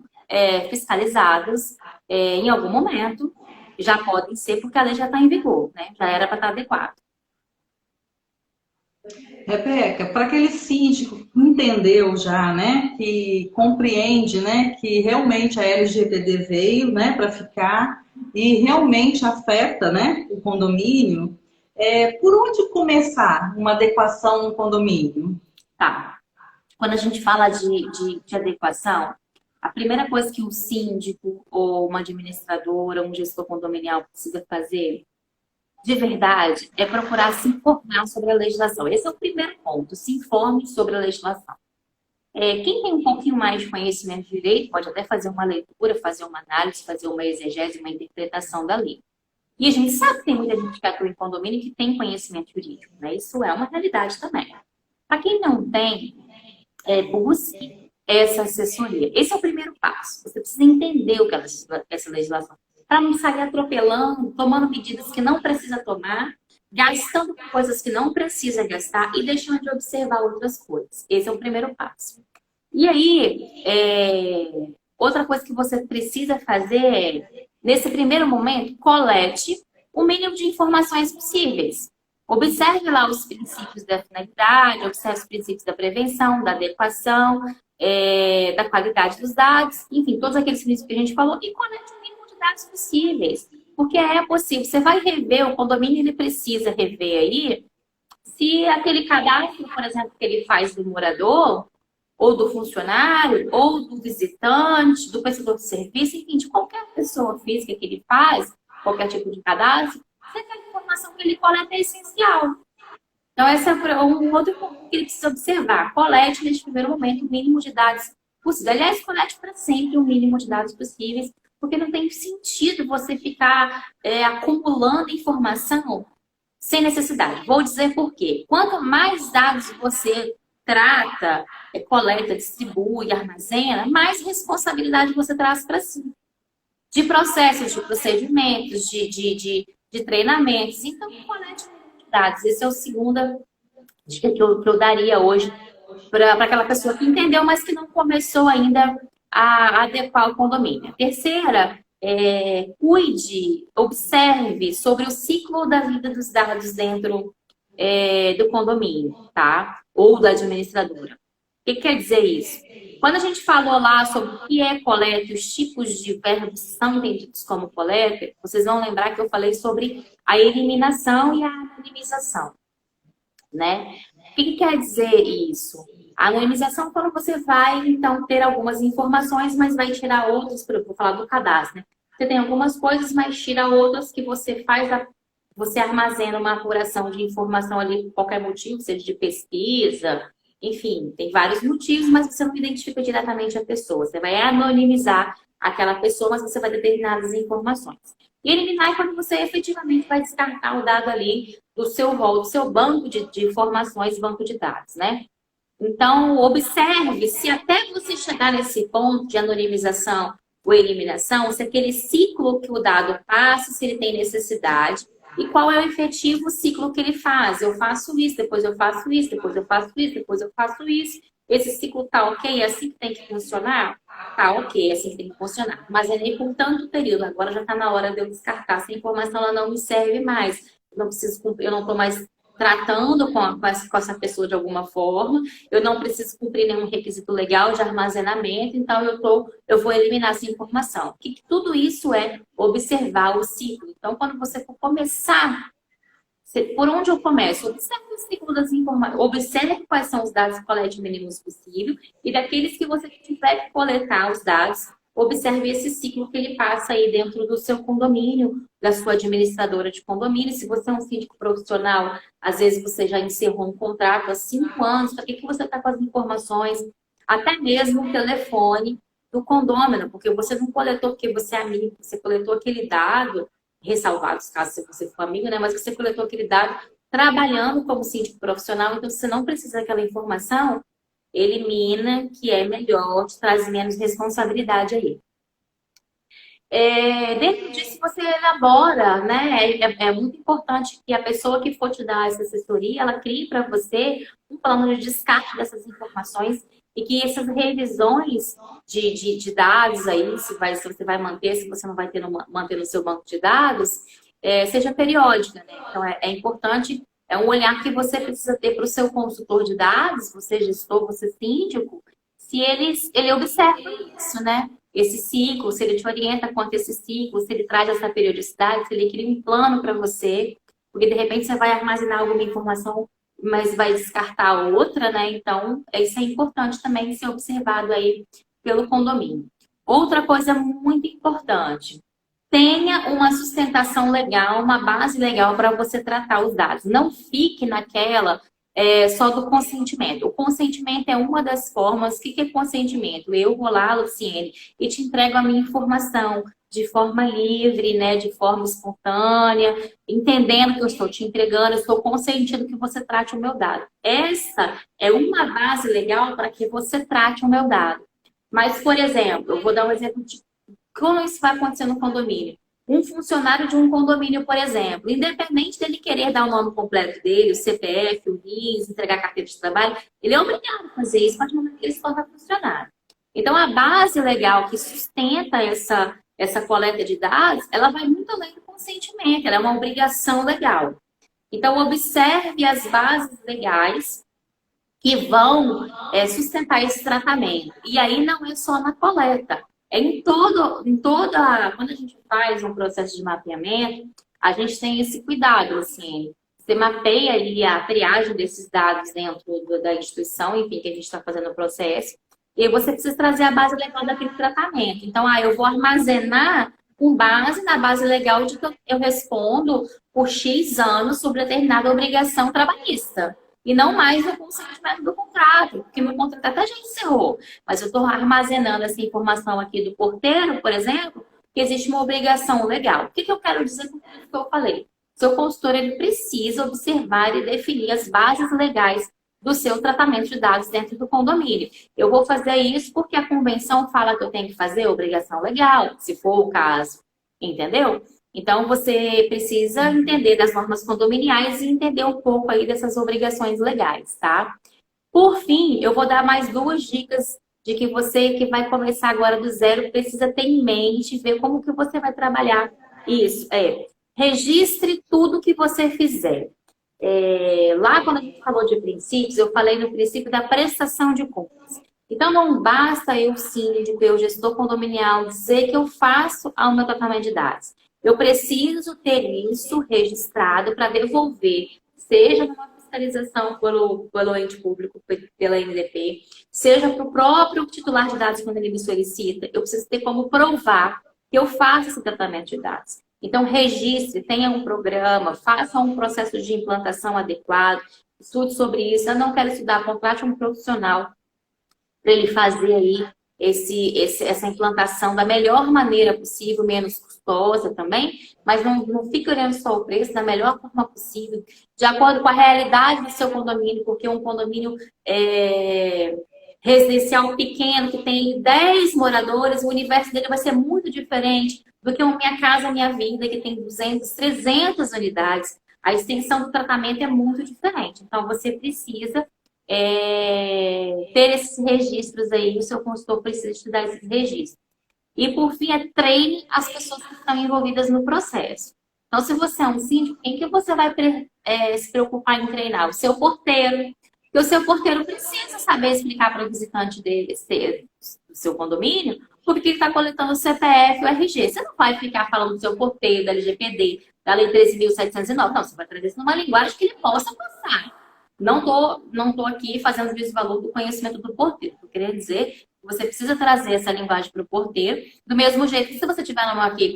fiscalizados em algum momento. Já podem ser, porque a lei já está em vigor, né? Já era para estar adequado. Rebeca, para aquele síndico que entendeu já, né, que compreende, né, que realmente a LGPD veio, né, para ficar e realmente afeta, né, o condomínio, por onde começar uma adequação no condomínio? Tá. quando a gente fala de adequação, a primeira coisa que um síndico ou uma administradora, um gestor condominial precisa fazer, de verdade, é procurar se informar sobre a legislação. Esse é o primeiro ponto, se informe sobre a legislação. Quem tem um pouquinho mais de conhecimento de direito pode até fazer uma leitura, fazer uma análise, fazer uma exegese, uma interpretação da lei. E a gente sabe que tem muita gente que atua em condomínio que tem conhecimento jurídico, né? Isso é uma realidade também. Para quem não tem, busque essa assessoria. Esse é o primeiro passo. Você precisa entender o que é essa legislação. Para não sair atropelando, tomando medidas que não precisa tomar, gastando com coisas que não precisa gastar e deixando de observar outras coisas. Esse é o primeiro passo. E aí, outra coisa que você precisa fazer é, nesse primeiro momento, colete o mínimo de informações possíveis. Observe lá os princípios da finalidade, observe os princípios da prevenção, da adequação, da qualidade dos dados, enfim, todos aqueles princípios que a gente falou, e colete o mínimo de dados possíveis. Porque é possível, você vai rever, o condomínio ele precisa rever aí, se aquele cadastro, por exemplo, que ele faz do morador, ou do funcionário, ou do visitante, do prestador de serviço, enfim, de qualquer pessoa física que ele faz, qualquer tipo de cadastro, se aquela informação que ele coleta é essencial. Então, esse é um outro ponto que ele precisa observar. Colete, neste primeiro momento, o mínimo de dados possível. Aliás, colete para sempre o mínimo de dados possíveis, porque não tem sentido você ficar acumulando informação sem necessidade. Vou dizer por quê. Quanto mais dados você trata, coleta, distribui, armazena, mais responsabilidade você traz para si. De processos, de procedimentos, de treinamentos. Então, colete dados. Esse é o segundo dica que eu daria hoje para aquela pessoa que entendeu, mas que não começou ainda a adequar o condomínio. A terceira, cuide, observe sobre o ciclo da vida dos dados dentro do condomínio, tá? Ou da administradora. O que quer dizer isso? Quando a gente falou lá sobre o que é coleta, os tipos de verbos são entendidos como coleta, vocês vão lembrar que eu falei sobre a eliminação e a anonimização, né? O que quer dizer isso? A anonimização é quando você vai, então, ter algumas informações, mas vai tirar outras, vou falar do cadastro, né? Você tem algumas coisas, mas tira outras que você você armazena uma apuração de informação ali por qualquer motivo, seja de pesquisa, enfim, tem vários motivos, mas você não identifica diretamente a pessoa. Você vai anonimizar aquela pessoa, mas você vai ter determinadas informações. E eliminar é quando você efetivamente vai descartar o dado ali do seu rol, do seu banco de informações, banco de dados, né? Então, observe se até você chegar nesse ponto de anonimização ou eliminação, se aquele ciclo que o dado passa, se ele tem necessidade, e qual é o efetivo ciclo que ele faz. Eu faço isso, depois eu faço isso, depois eu faço isso, depois eu faço isso. Esse ciclo tá ok? É assim que tem que funcionar? Tá ok, é assim que tem que funcionar. Mas é nem por tanto período. Agora já tá na hora de eu descartar. Essa informação ela não me serve mais. Eu não preciso cumprir, eu não tô mais tratando com essa pessoa de alguma forma, eu não preciso cumprir nenhum requisito legal de armazenamento, então eu vou eliminar essa informação. Tudo isso é observar o ciclo. Então, quando você for começar, por onde eu começo? Observe o ciclo das informações, observe quais são os dados que colete o mínimo possível, e daqueles que você tiver que coletar os dados, observe esse ciclo que ele passa aí dentro do seu condomínio, da sua administradora de condomínio. Se você é um síndico profissional, às vezes você já encerrou um contrato há 5 anos, para que você está com as informações, até mesmo o telefone do condômino, porque você não coletou porque você é amigo, você coletou aquele dado, ressalvados caso você for amigo, né? Mas você coletou aquele dado trabalhando como síndico profissional, então você não precisa daquela informação, elimina, que é melhor, te traz menos responsabilidade aí. Dentro disso, você elabora, né? É muito importante que a pessoa que for te dar essa assessoria, ela crie para você um plano de descarte dessas informações e que essas revisões de dados aí, se você vai manter, se você não vai manter no seu banco de dados, seja periódica, né? Então, é importante. É um olhar que você precisa ter para o seu consultor de dados, você gestor, você síndico, se ele observa isso, né? Esse ciclo, se ele te orienta quanto a esse ciclo, se ele traz essa periodicidade, se ele cria um plano para você, porque de repente você vai armazenar alguma informação mas vai descartar a outra, né? Então, isso é importante também ser observado aí pelo condomínio. Outra coisa muito importante, tenha uma sustentação legal, uma base legal para você tratar os dados. Não fique naquela só do consentimento. O consentimento é uma das formas. O que é consentimento? Eu vou lá, Luciene, e te entrego a minha informação de forma livre, né, de forma espontânea, entendendo que eu estou te entregando, eu estou consentindo que você trate o meu dado. Essa é uma base legal para que você trate o meu dado. Mas, por exemplo, eu vou dar um exemplo de como isso vai acontecer no condomínio. Um funcionário de um condomínio, por exemplo, independente dele querer dar o nome completo dele, o CPF, o RIS, entregar a carteira de trabalho, ele é obrigado a fazer isso a partir do momento que ele se torna funcionário. Então, a base legal que sustenta essa coleta de dados, ela vai muito além do consentimento, ela é uma obrigação legal. Então, observe as bases legais que vão sustentar esse tratamento. E aí não é só na coleta. É quando a gente faz um processo de mapeamento, a gente tem esse cuidado, assim, você mapeia ali a triagem desses dados dentro da instituição, enfim, que a gente está fazendo o processo, e aí você precisa trazer a base legal daquele tratamento. Então, eu vou armazenar com base na base legal de que eu respondo por X anos sobre determinada obrigação trabalhista. E não mais no consentimento do contrato, porque meu contrato até já encerrou. Mas eu estou armazenando essa informação aqui do porteiro, por exemplo, que existe uma obrigação legal. O que eu quero dizer com tudo que eu falei? Seu consultor ele precisa observar e definir as bases legais do seu tratamento de dados dentro do condomínio. Eu vou fazer isso porque a convenção fala que eu tenho que fazer obrigação legal, se for o caso. Entendeu? Então, você precisa entender das normas condominiais e entender um pouco aí dessas obrigações legais, tá? Por fim, eu vou dar mais 2 dicas de que você que vai começar agora do zero precisa ter em mente, ver como que você vai trabalhar isso. Registre tudo que você fizer. Lá, quando a gente falou de princípios, eu falei no princípio da prestação de contas. Então, não basta eu, síndico, eu, gestor condominial, dizer que eu faço o meu tratamento de dados. Eu preciso ter isso registrado para devolver, seja numa fiscalização pelo ente público, pela NDP, seja para o próprio titular de dados quando ele me solicita. Eu preciso ter como provar que eu faço esse tratamento de dados. Então, registre, tenha um programa, faça um processo de implantação adequado, estude sobre isso. Eu não quero estudar, contrate um profissional para ele fazer aí essa implantação da melhor maneira possível, menos custosa também, mas não fique olhando só o preço, da melhor forma possível, de acordo com a realidade do seu condomínio, porque um condomínio residencial pequeno, que tem 10 moradores, o universo dele vai ser muito diferente do que o Minha Casa Minha Vida, que tem 200, 300 unidades. A extensão do tratamento é muito diferente. Então, você precisa ter esses registros aí, o seu consultor precisa te dar esses registros. E, por fim, treine as pessoas que estão envolvidas no processo. Então, se você é um síndico, quem que você vai se preocupar em treinar? O seu porteiro. Porque o seu porteiro precisa saber explicar para o visitante dele, do seu condomínio, por que está coletando o CPF e o RG. Você não vai ficar falando do seu porteiro, da LGPD, da Lei 13.709. Não, você vai trazer isso numa linguagem que ele possa passar. Não tô aqui fazendo juízo de valor do conhecimento do porteiro. Eu queria dizer que você precisa trazer essa linguagem para o porteiro, do mesmo jeito que se você estiver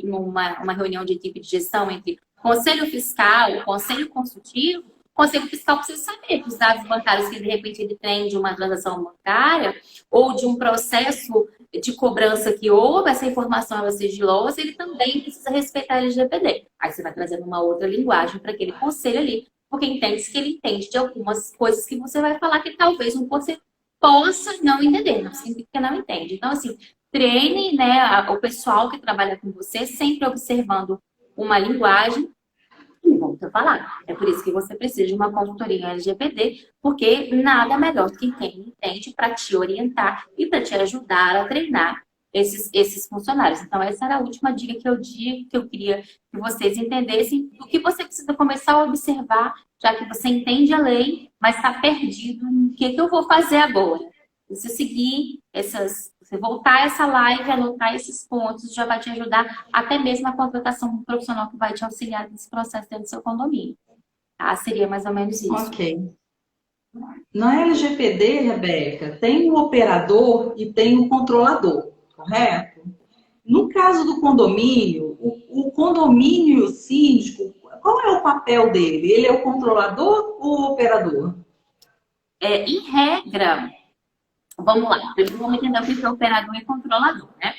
numa reunião de equipe de gestão entre conselho fiscal e conselho consultivo, o conselho fiscal precisa saber que os dados bancários que de repente ele tem de uma transação bancária ou de um processo de cobrança que houve, essa informação é sigilosa, ele também precisa respeitar a LGPD. Aí você vai trazendo uma outra linguagem para aquele conselho ali, porque entende que ele entende de algumas coisas que você vai falar que talvez um conselho possa não entender, não significa que não entende. Então, assim, treine, né, o pessoal que trabalha com você, sempre observando uma linguagem e volta a falar. É por isso que você precisa de uma consultoria em LGPD, porque nada melhor do que quem entende para te orientar e para te ajudar a treinar esses funcionários. Então, essa era a última dica que eu queria que vocês entendessem do que você precisa começar a observar, já que você entende a lei, mas está perdido no que eu vou fazer agora. Você seguir você voltar essa live, anotar esses pontos, já vai te ajudar até mesmo a contratação de um profissional que vai te auxiliar nesse processo dentro do seu condomínio. Tá? Seria mais ou menos isso. Ok. Na LGPD, Rebeca, tem o operador e tem o controlador, correto? No caso do condomínio, o condomínio e o síndico, qual é o papel dele? Ele é o controlador ou o operador? Em regra, vamos lá, primeiro vamos entender o que é operador e controlador, né?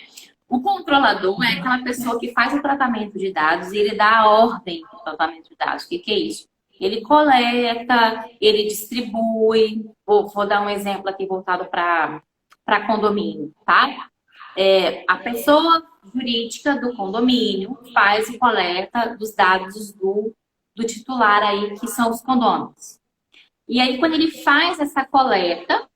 O controlador é aquela pessoa que faz o tratamento de dados e ele dá a ordem do tratamento de dados. O que é isso? Ele coleta, ele distribui. Vou dar um exemplo aqui voltado para condomínio, tá? A pessoa jurídica do condomínio faz e coleta dos dados do titular aí, que são os condôminos. E aí, quando ele faz essa coleta,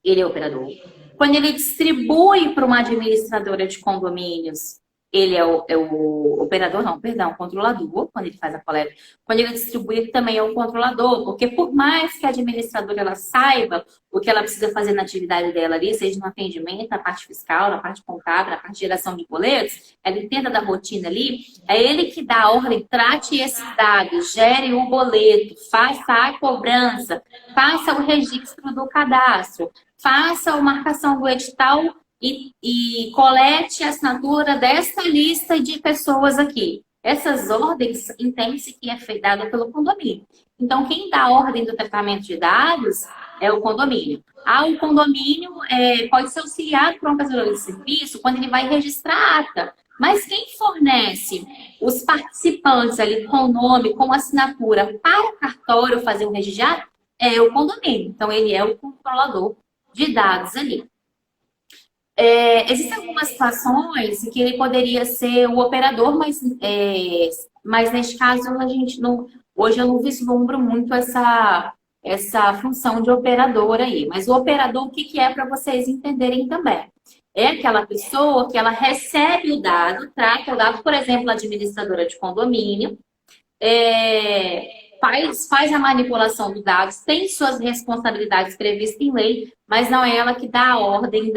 ele é operador. Quando ele distribui para uma administradora de condomínios, ele é o operador, não, perdão, o controlador, quando ele faz a coleta. Quando ele distribui, ele também é o controlador, porque por mais que a administradora ela saiba o que ela precisa fazer na atividade dela ali, seja no atendimento, na parte fiscal, na parte contábil, na parte de geração de boletos, ela entenda da rotina ali, é ele que dá a ordem, trate esses dados, gere o boleto, faça a cobrança, faça o registro do cadastro, faça a marcação do edital e colete a assinatura desta lista de pessoas aqui. Essas ordens, entende-se que é dada pelo condomínio. Então, quem dá a ordem do tratamento de dados é o condomínio. O condomínio pode ser auxiliado por um prestador de serviço quando ele vai registrar a ata. Mas quem fornece os participantes ali com o nome, com assinatura para o cartório fazer o registro é o condomínio. Então, ele é o controlador de dados ali. Existem algumas situações em que ele poderia ser o operador, mas neste caso a gente não, hoje eu não vislumbro muito essa função de operador aí. Mas o operador, o que é para vocês entenderem também? É aquela pessoa que ela recebe o dado, trata o dado, por exemplo, a administradora de condomínio, faz a manipulação dos dados, tem suas responsabilidades previstas em lei, mas não é ela que dá a ordem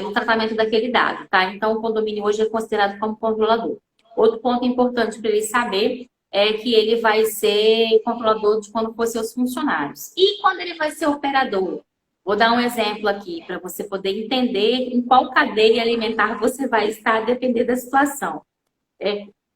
do tratamento daquele dado, tá? Então, o condomínio hoje é considerado como controlador. Outro ponto importante para ele saber é que ele vai ser controlador de quando for seus funcionários. E quando ele vai ser operador? Vou dar um exemplo aqui para você poder entender em qual cadeia alimentar você vai estar, a depender da situação.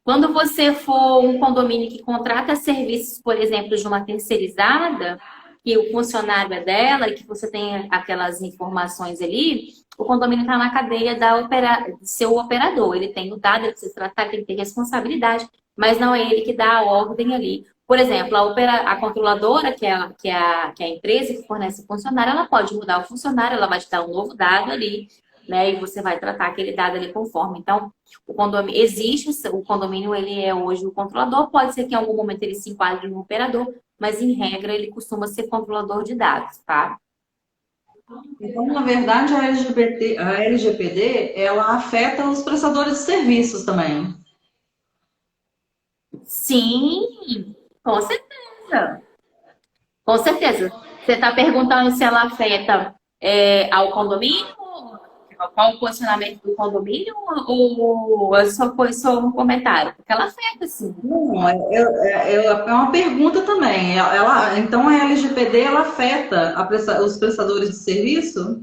Quando você for um condomínio que contrata serviços, por exemplo, de uma terceirizada, que o funcionário é dela e que você tem aquelas informações ali, o condomínio está na cadeia de ser o operador. Ele tem o dado, ele precisa tratar, tem que ter responsabilidade, mas não é ele que dá a ordem ali. Por exemplo, a controladora, que é a empresa que fornece o funcionário, ela pode mudar o funcionário, ela vai te dar um novo dado ali, né? E você vai tratar aquele dado ali conforme. Então, o condomínio, ele é hoje o controlador, pode ser que em algum momento ele se enquadre no operador, mas em regra ele costuma ser controlador de dados, tá? Então, na verdade, a LGPD, ela afeta os prestadores de serviços também. Sim, com certeza. Com certeza. Você está perguntando se ela afeta ao condomínio? Qual o posicionamento do condomínio? Ou foi só um comentário? Porque ela afeta, sim. Não, é uma pergunta também. Então, a LGPD, ela afeta os prestadores de serviço?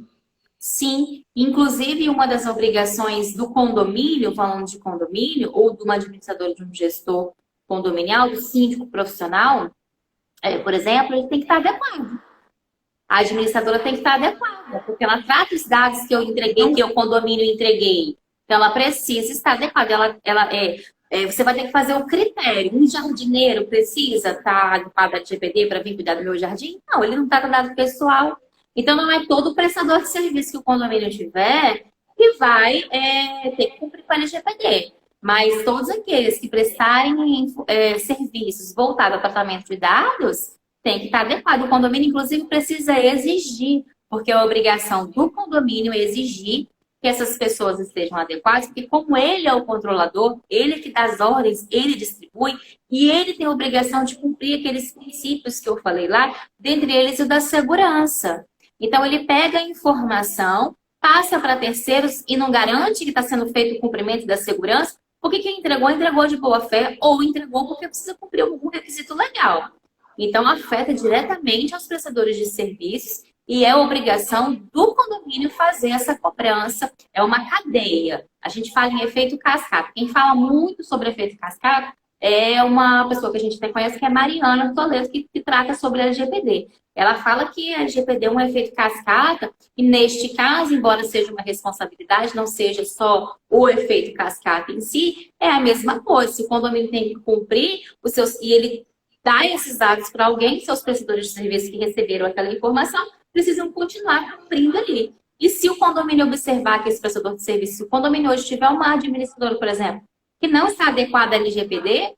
Sim, inclusive uma das obrigações do condomínio, falando de condomínio, ou de uma administradora, de um gestor condominial, do síndico profissional, por exemplo, ele tem que estar adequado. A administradora tem que estar adequada, porque ela trata os dados que eu entreguei, que o condomínio entreguei. Então, ela precisa estar adequada. Você vai ter que fazer o critério. Um jardineiro precisa estar adequado à GPD para vir cuidar do meu jardim? Não, ele não trata dado pessoal. Então, não é todo prestador de serviço que o condomínio tiver que vai ter que cumprir com a LGPD. Mas todos aqueles que prestarem serviços voltados ao tratamento de dados tem que estar adequado. O condomínio, inclusive, precisa exigir, porque é a obrigação do condomínio exigir que essas pessoas estejam adequadas, porque como ele é o controlador, ele é que dá as ordens, ele distribui, e ele tem a obrigação de cumprir aqueles princípios que eu falei lá, dentre eles o da segurança. Então, ele pega a informação, passa para terceiros e não garante que está sendo feito o cumprimento da segurança, porque quem entregou de boa fé ou entregou porque precisa cumprir algum requisito legal. Então, afeta diretamente aos prestadores de serviços e é obrigação do condomínio fazer essa cobrança. É uma cadeia. A gente fala em efeito cascata. Quem fala muito sobre efeito cascata é uma pessoa que a gente até conhece, que é Mariana Toledo, que trata sobre a LGPD. Ela fala que a LGPD é um efeito cascata e, neste caso, embora seja uma responsabilidade, não seja só o efeito cascata em si, é a mesma coisa. Se o condomínio tem que cumprir os seus... E ele dá esses dados para alguém, seus prestadores de serviço que receberam aquela informação, precisam continuar cumprindo ali. E se o condomínio observar que esse prestador de serviço, se o condomínio hoje tiver uma administradora, por exemplo, que não está adequada à LGPD,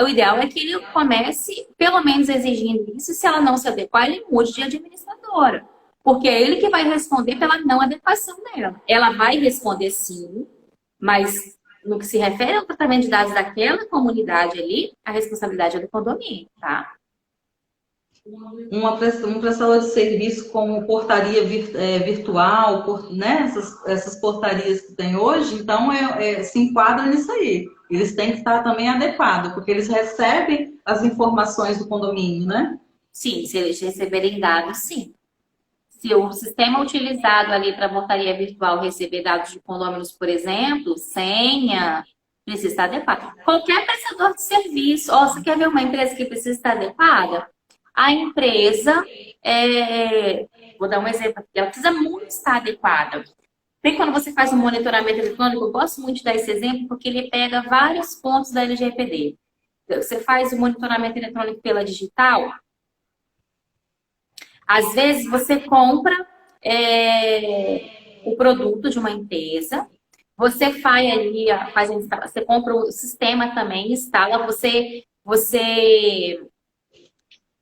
o ideal é que ele comece, pelo menos, exigindo isso. Se ela não se adequar, ele mude de administradora. Porque é ele que vai responder pela não adequação dela. Ela vai responder sim, mas no que se refere ao tratamento de dados daquela comunidade ali, a responsabilidade é do condomínio, tá? Um prestador de serviço como portaria virtual, né? Essas portarias que tem hoje, então se enquadra nisso aí. Eles têm que estar também adequados, porque eles recebem as informações do condomínio, né? Sim, se eles receberem dados, sim. Se o sistema utilizado ali para portaria virtual receber dados de condôminos, por exemplo, senha, precisa estar adequado. Qualquer prestador de serviço, você quer ver uma empresa que precisa estar adequada? A empresa, vou dar um exemplo aqui, ela precisa muito estar adequada. Bem, quando você faz um monitoramento eletrônico, eu gosto muito de dar esse exemplo porque ele pega vários pontos da LGPD. Você faz o monitoramento eletrônico pela digital, às vezes você compra o produto de uma empresa, você faz ali, você compra o sistema também, instala, você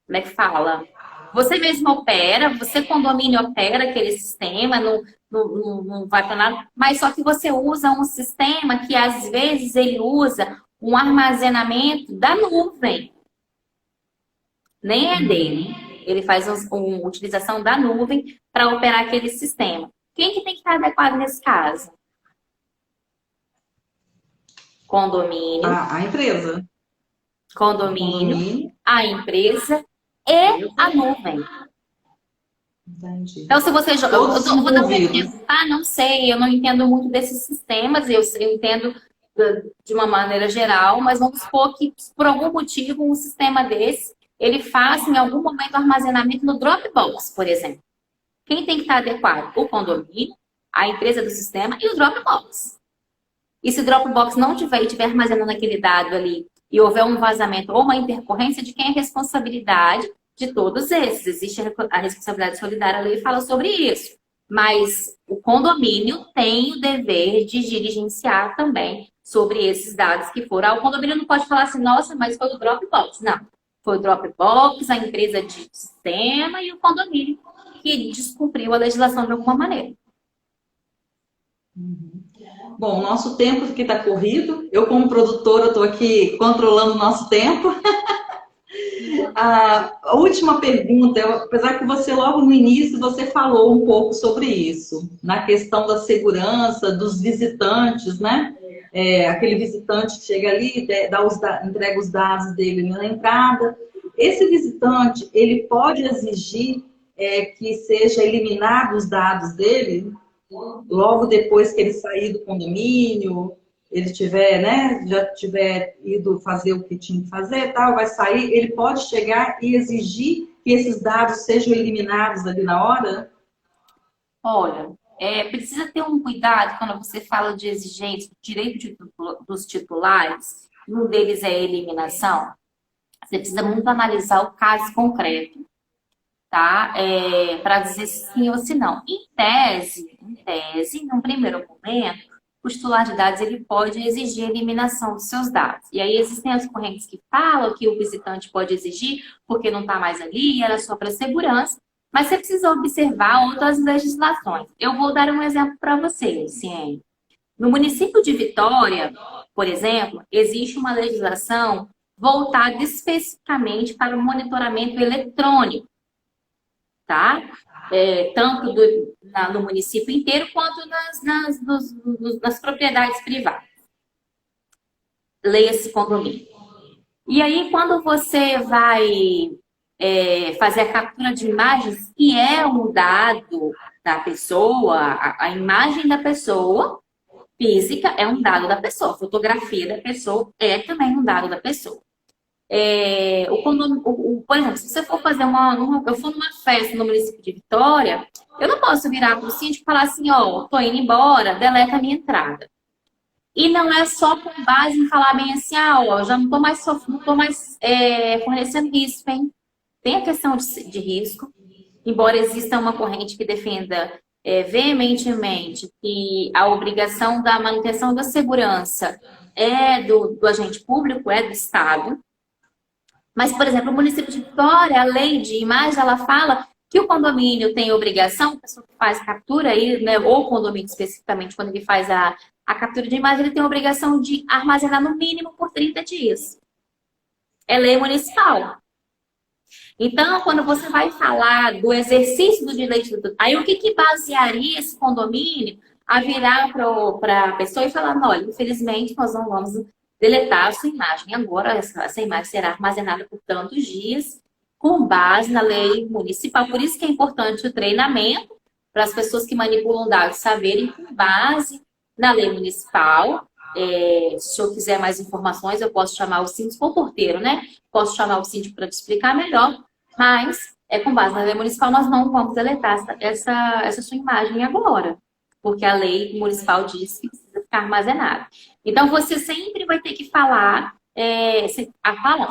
como é que fala? Você mesmo opera, você condomínio opera aquele sistema, não vai para nada, mas só que você usa um sistema que às vezes ele usa um armazenamento da nuvem. Nem é dele. Ele faz uma utilização da nuvem para operar aquele sistema. Quem que tem que estar adequado nesse caso? Condomínio. A empresa. Condomínio, a empresa e a nuvem. Entendi. Então, se você... Eu vou dar um exemplo. Não sei, eu não entendo muito desses sistemas, eu entendo de uma maneira geral, mas vamos supor que, por algum motivo, um sistema desse, ele faz, em algum momento, armazenamento no Dropbox, por exemplo. Quem tem que estar adequado? O condomínio, a empresa do sistema e o Dropbox. E se o Dropbox não tiver e estiver armazenando aquele dado ali e houver um vazamento ou uma intercorrência, de quem é a responsabilidade de todos esses? Existe a responsabilidade solidária, a lei fala sobre isso. Mas o condomínio tem o dever de diligenciar também sobre esses dados que foram. O condomínio não pode falar assim, nossa, mas foi o Dropbox. Não. Foi o Dropbox, a empresa de sistema e o condomínio que descumpriu a legislação de alguma maneira. Bom, o nosso tempo aqui está corrido. Eu, como produtora, estou aqui controlando o nosso tempo. A última pergunta, apesar que você logo no início você falou um pouco sobre isso, na questão da segurança dos visitantes, né? Aquele visitante que chega ali, entrega os dados dele na entrada. Esse visitante, ele pode exigir que seja eliminado os dados dele logo depois que ele sair do condomínio, ele tiver, né, já tiver ido fazer o que tinha que fazer, tal, vai sair, ele pode chegar e exigir que esses dados sejam eliminados ali na hora? Olha, precisa ter um cuidado quando você fala de exigência, direito dos titulares, um deles é a eliminação. Você precisa muito analisar o caso concreto, tá? Para dizer sim ou se não. Em tese, num primeiro momento, o titular de dados ele pode exigir a eliminação dos seus dados. E aí existem as correntes que falam que o visitante pode exigir porque não está mais ali, era só para segurança. Mas você precisa observar outras legislações. Eu vou dar um exemplo para vocês, Ciene. No município de Vitória, por exemplo, existe uma legislação voltada especificamente para o monitoramento eletrônico, tá? Tanto no município inteiro quanto nas propriedades privadas. Leia-se condomínio. E aí, quando você vai fazer a captura de imagens, que é um dado da pessoa, a imagem da pessoa física é um dado da pessoa, a fotografia da pessoa é também um dado da pessoa. Por exemplo, se você for fazer eu for numa festa no município de Vitória, eu não posso virar para o síndico e falar assim, ó, tô indo embora, deleta a minha entrada. E não é só com base em falar bem assim, ah, ó, já não tô mais, fornecendo risco, hein? Tem a questão de risco, embora exista uma corrente que defenda veementemente que a obrigação da manutenção da segurança é do agente público, é do Estado. Mas, por exemplo, o município de Vitória, a lei de imagem, ela fala que o condomínio tem obrigação, a pessoa que faz captura aí, né, ou o condomínio especificamente, quando ele faz a captura de imagem, ele tem a obrigação de armazenar no mínimo por 30 dias. É lei municipal. Então, quando você vai falar do exercício do direito, aí o que basearia esse condomínio a virar para a pessoa e falar, olha, infelizmente nós não vamos deletar a sua imagem. Agora, essa imagem será armazenada por tantos dias, com base na lei municipal. Por isso que é importante o treinamento para as pessoas que manipulam dados saberem com base na lei municipal. Se eu quiser mais informações, eu posso chamar o síndico ou o porteiro, né? Posso chamar o síndico para te explicar melhor, mas com base na lei municipal nós não vamos deletar essa sua imagem agora, porque a lei municipal diz que precisa ficar armazenada. Então, você sempre vai ter que falar,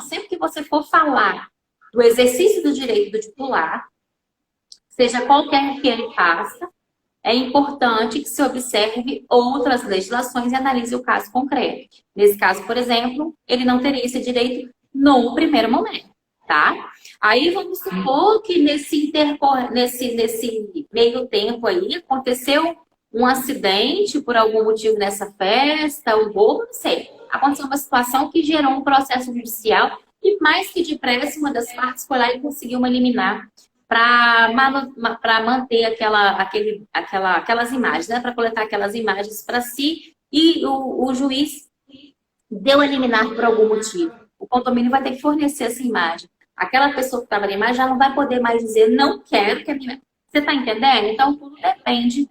sempre que você for falar do exercício do direito do titular, seja qualquer que ele faça, é importante que se observe outras legislações e analise o caso concreto. Nesse caso, por exemplo, ele não teria esse direito no primeiro momento, tá? Aí vamos supor que nesse meio tempo aí aconteceu um acidente por algum motivo nessa festa, um roubo, não sei. Aconteceu uma situação que gerou um processo judicial e mais que depressa uma das partes foi lá e conseguiu uma liminar para manter aquelas imagens, né? Para coletar aquelas imagens para si, e o juiz deu a liminar por algum motivo. O condomínio vai ter que fornecer essa imagem. Aquela pessoa que estava na imagem já não vai poder mais dizer não quero que a minha... Você está entendendo? Então, tudo depende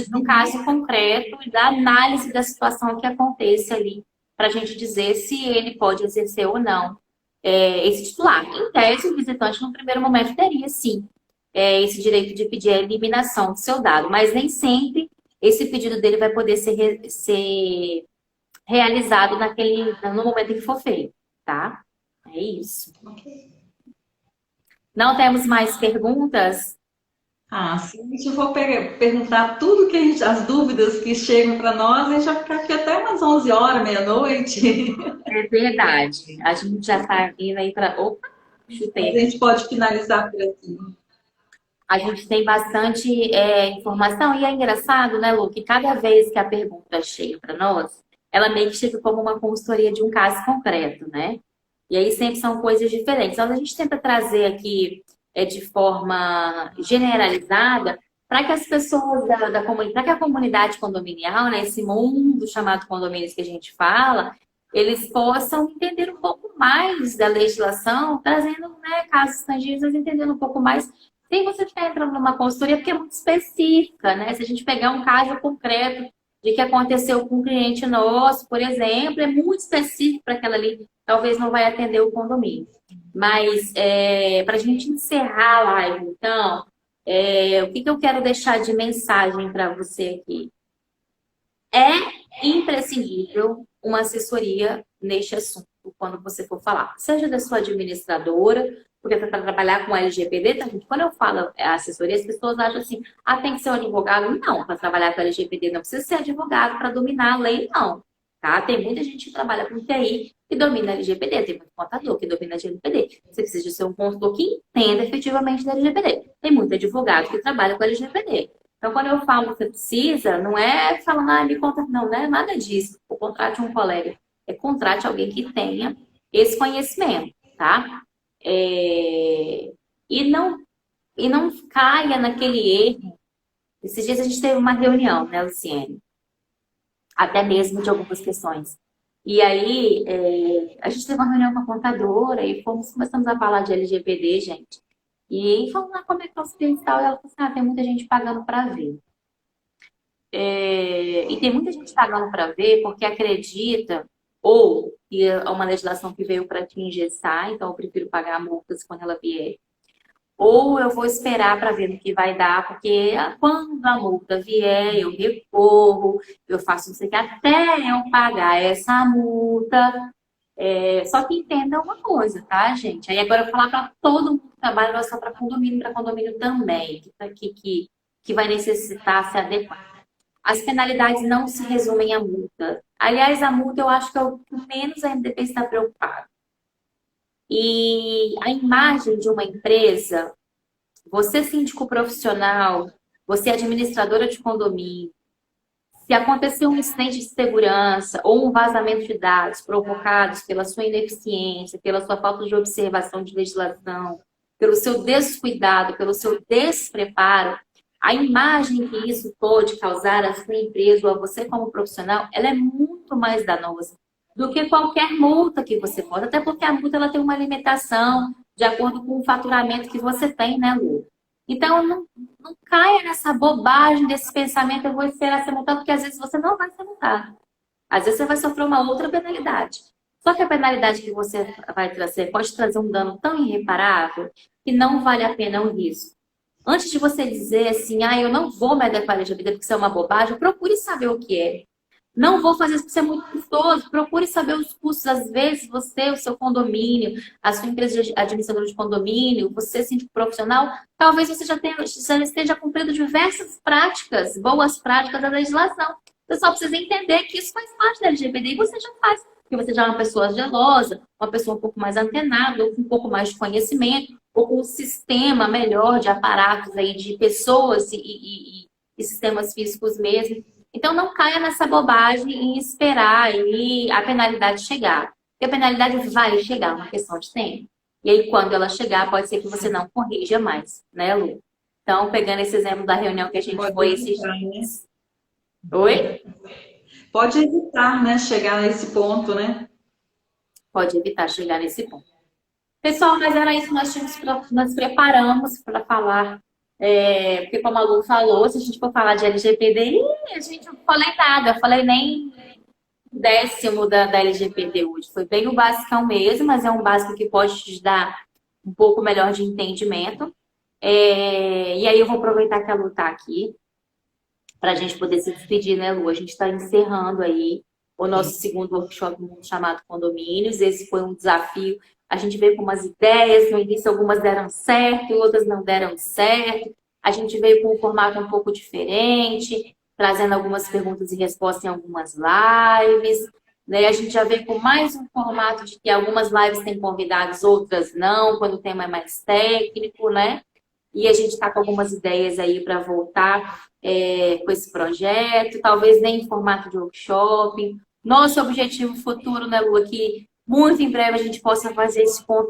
do caso concreto e da análise da situação que aconteça ali, para a gente dizer se ele pode exercer ou não esse titular. Em tese, o visitante, no primeiro momento, teria, sim, esse direito de pedir a eliminação do seu dado, mas nem sempre esse pedido dele vai poder ser realizado no momento em que for feito, tá? É isso. Não temos mais perguntas? Se a gente for perguntar tudo as dúvidas que chegam para nós, a gente vai ficar aqui até umas 11 horas, meia-noite. É verdade. A gente já está indo aí para... Opa, chutei. A gente pode finalizar por aqui. A gente tem bastante informação e é engraçado, né, Lu, que cada vez que a pergunta chega para nós, ela meio que chega como uma consultoria de um caso concreto, né? E aí sempre são coisas diferentes. Então, a gente tenta trazer aqui de forma generalizada para que as pessoas da comunidade, para que a comunidade condominial, né, esse mundo chamado condomínios que a gente fala, eles possam entender um pouco mais da legislação, trazendo, né, casos tangíveis, entendendo um pouco mais. Sem você ficar entrando numa consultoria, porque é muito específica, né? Se a gente pegar um caso concreto de que aconteceu com um cliente nosso, por exemplo, é muito específico para aquela ali, talvez não vai atender o condomínio. Mas, para a gente encerrar a live, então, o que eu quero deixar de mensagem para você aqui? É imprescindível uma assessoria neste assunto, quando você for falar. Seja da sua administradora, porque para trabalhar com LGPD, tá, gente? Quando eu falo assessoria, as pessoas acham assim, tem que ser um advogado. Não, para trabalhar com LGPD não precisa ser advogado para dominar a lei, não. Tá? Tem muita gente que trabalha com TI que domina LGPD, tem muito contador que domina LGPD. Você precisa de ser um consultor que entenda efetivamente da LGPD. Tem muito advogado que trabalha com LGPD. Então, quando eu falo que você precisa, não é falando, me contrate, não é nada disso. O contrate um colega, contrate alguém que tenha esse conhecimento, tá? E não caia naquele erro. Esses dias a gente teve uma reunião, né, Luciene? Até mesmo de algumas questões. E aí, a gente teve uma reunião com a contadora e começamos a falar de LGPD, gente. E falando como é que tá os clientes e tal, e ela falou assim, tem muita gente pagando para ver. E tem muita gente pagando para ver porque acredita ou que é uma legislação que veio para te engessar, então eu prefiro pagar multas quando ela vier. Ou eu vou esperar para ver no que vai dar, porque quando a multa vier, eu recorro, eu faço não sei o que, até eu pagar essa multa. Só que entenda uma coisa, tá, gente? Aí agora eu vou falar para todo mundo que trabalha, não é só para condomínio também, que vai necessitar se adequar. As penalidades não se resumem à multa. Aliás, a multa eu acho que é o que menos a MDP está preocupado. E a imagem de uma empresa, você síndico profissional, você administradora de condomínio, se acontecer um incidente de segurança ou um vazamento de dados provocados pela sua ineficiência, pela sua falta de observação de legislação, pelo seu descuidado, pelo seu despreparo, a imagem que isso pode causar à sua empresa ou a você como profissional, ela é muito mais danosa do que qualquer multa que você pode. Até porque a multa ela tem uma limitação de acordo com o faturamento que você tem, né, Lu? Então, não caia nessa bobagem desse pensamento, eu vou esperar ser multado, porque às vezes você não vai ser multado. Às vezes você vai sofrer uma outra penalidade. Só que a penalidade que você vai trazer pode trazer um dano tão irreparável que não vale a pena o risco. Antes de você dizer assim, eu não vou me adequar à LGBT porque isso é uma bobagem, procure saber o que é. Não vou fazer isso porque isso é muito custoso. Procure saber os custos. Às vezes, você, o seu condomínio, a sua empresa de administradora de condomínio, você, síndico profissional, talvez você já esteja cumprindo diversas práticas, boas práticas da legislação. Você só precisa entender que isso faz parte da LGPD e você já faz. Porque você já é uma pessoa zelosa, uma pessoa um pouco mais antenada, ou com um pouco mais de conhecimento, ou com um sistema melhor de aparatos aí, de pessoas e sistemas físicos mesmo. Então, não caia nessa bobagem em esperar aí a penalidade chegar. Porque a penalidade vai chegar, uma questão de tempo. E aí, quando ela chegar, pode ser que você não corrija mais, né, Lu? Então, pegando esse exemplo da reunião que a gente foi esses dias. Oi? Pode evitar, né, chegar nesse ponto, né? Pode evitar chegar nesse ponto. Pessoal, mas era isso que nós preparamos para falar. Porque como a Lu falou, se a gente for falar de LGPD, a gente não falei nada, eu falei nem décimo da LGPD hoje. Foi bem o basicão mesmo, mas é um básico que pode te dar um pouco melhor de entendimento. E aí eu vou aproveitar que a Lu está aqui para a gente poder se despedir, né, Lu? A gente está encerrando aí o nosso segundo workshop chamado Condomínios. Esse foi um desafio. A gente veio com umas ideias, no início algumas deram certo, outras não deram certo. A gente veio com um formato um pouco diferente, trazendo algumas perguntas e respostas em algumas lives. Né? A gente já veio com mais um formato de que algumas lives têm convidados, outras não, quando o tema é mais técnico, né? E a gente está com algumas ideias aí para voltar com esse projeto, talvez nem em formato de workshop. Nosso objetivo futuro, né, Lu, que muito em breve a gente possa fazer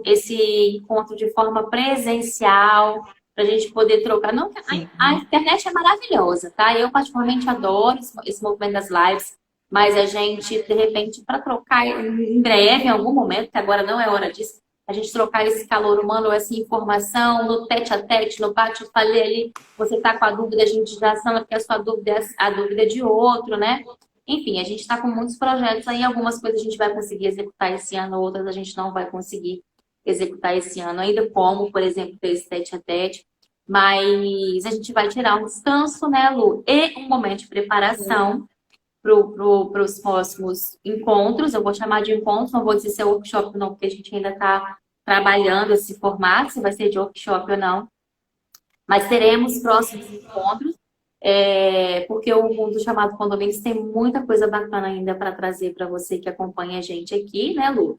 esse encontro de forma presencial, para a gente poder trocar. Não, a internet é maravilhosa, tá? Eu particularmente adoro esse movimento das lives, mas a gente, de repente, para trocar em breve, em algum momento, que agora não é hora disso, a gente trocar esse calor humano, essa informação, no tete a tete, no bate, eu falei ali, você tá com a dúvida, a gente já sabe porque a sua dúvida é a dúvida de outro, né? Enfim, a gente está com muitos projetos aí, algumas coisas a gente vai conseguir executar esse ano, outras a gente não vai conseguir executar esse ano ainda, como, por exemplo, ter esse tete a tete, mas a gente vai tirar um descanso, né, Lu? E um momento de preparação para os próximos encontros. Eu vou chamar de encontros, não vou dizer se é workshop ou não, porque a gente ainda está trabalhando esse formato, se vai ser de workshop ou não. Mas teremos próximos encontros, porque o mundo chamado Condomínios tem muita coisa bacana ainda para trazer para você que acompanha a gente aqui, né, Lu?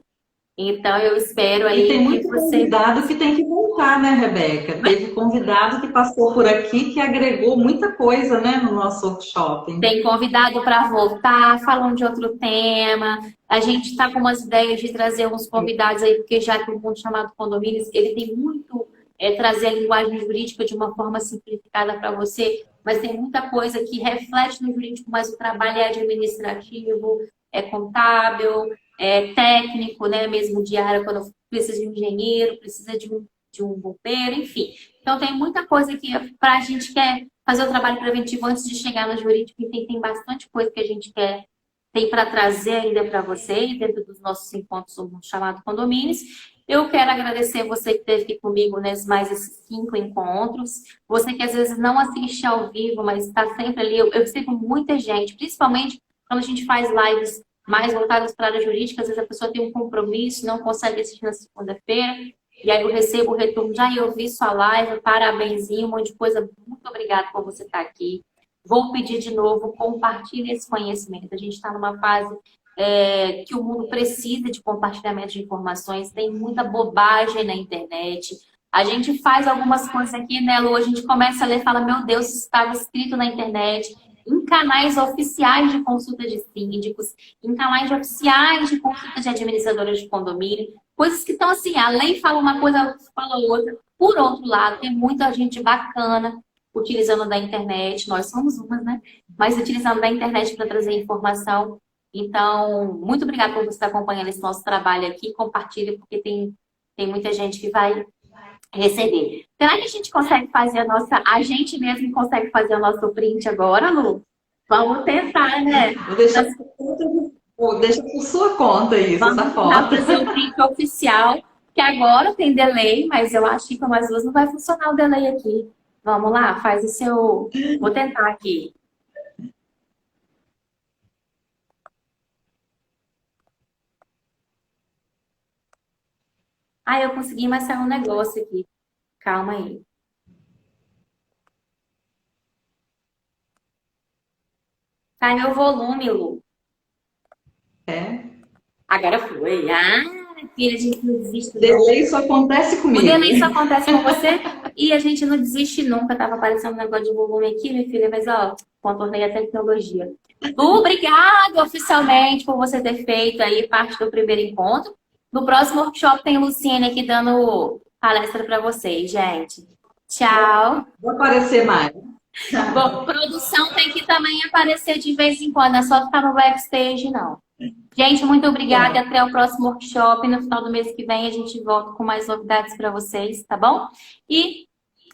Então, eu espero aí. E tem muito convidado que tem que voltar, né, Rebeca? Teve convidado que passou por aqui que agregou muita coisa, né, no nosso workshop. Tem convidado para voltar, falando de outro tema. A gente está com umas ideias de trazer uns convidados aí, porque já que o mundo chamado Condomínios, ele tem muito trazer a linguagem jurídica de uma forma simplificada para você, mas tem muita coisa que reflete no jurídico, mas o trabalho é administrativo. é contábil, é técnico, né? Mesmo de área, quando precisa de um engenheiro, precisa de um bombeiro, enfim. Então, tem muita coisa que para a gente quer fazer o trabalho preventivo antes de chegar no jurídico, e tem bastante coisa que a gente quer, tem para trazer ainda para vocês, dentro dos nossos encontros chamados condomínios. Eu quero agradecer você que esteve aqui comigo nesses mais esses 5 encontros. Você que às vezes não assiste ao vivo, mas está sempre ali. Eu sigo muita gente, principalmente quando a gente faz lives mais voltadas para a área jurídica. Às vezes a pessoa tem um compromisso, não consegue assistir na segunda-feira. E aí eu recebo o retorno, já eu vi sua live, parabenzinho, um monte de coisa. Muito obrigada por você estar aqui. Vou pedir de novo, compartilhe esse conhecimento. A gente está numa fase que o mundo precisa de compartilhamento de informações, tem muita bobagem na internet. A gente faz algumas coisas aqui, né, Lu? A gente começa a ler e fala, meu Deus, isso estava escrito na internet, em canais oficiais de consulta de síndicos, em canais oficiais de consulta de administradores de condomínio, coisas que estão assim, a lei fala uma coisa, fala outra. Por outro lado, tem muita gente bacana utilizando da internet, nós somos umas, né? Mas utilizando da internet para trazer informação. Então, muito obrigada por você estar acompanhando esse nosso trabalho aqui. Compartilhe, porque tem muita gente que vai receber. Será que a gente consegue fazer a gente mesmo consegue fazer o nosso print agora, Lu? Vamos tentar, né? Deixa por sua conta isso, Vamos essa foto. fazer o print oficial, que agora tem delay, mas eu acho que com as duas não vai funcionar o delay aqui. Vamos lá, faz o seu... Vou tentar aqui. Ah, eu consegui, mas saiu um negócio aqui. Calma aí. Sai meu volume, Lu. Agora foi. Ah, filha, a gente não desiste. Delay só acontece comigo. O delay só acontece com você e a gente não desiste nunca. Tava aparecendo um negócio de volume aqui, minha filha, mas ó, contornei a tecnologia. Obrigada oficialmente por você ter feito aí parte do primeiro encontro. No próximo workshop tem Luciene aqui dando palestra para vocês, gente. Tchau. Vou aparecer mais. Bom, produção tem que também aparecer de vez em quando, não é só ficar no backstage, não. Gente, muito obrigada e até o próximo workshop. No final do mês que vem a gente volta com mais novidades para vocês, tá bom? E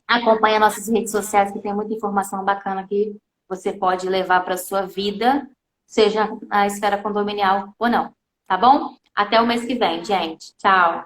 acompanha nossas redes sociais, que tem muita informação bacana que você pode levar para a sua vida, seja na esfera condominial ou não, tá bom? Até o mês que vem, gente. Tchau!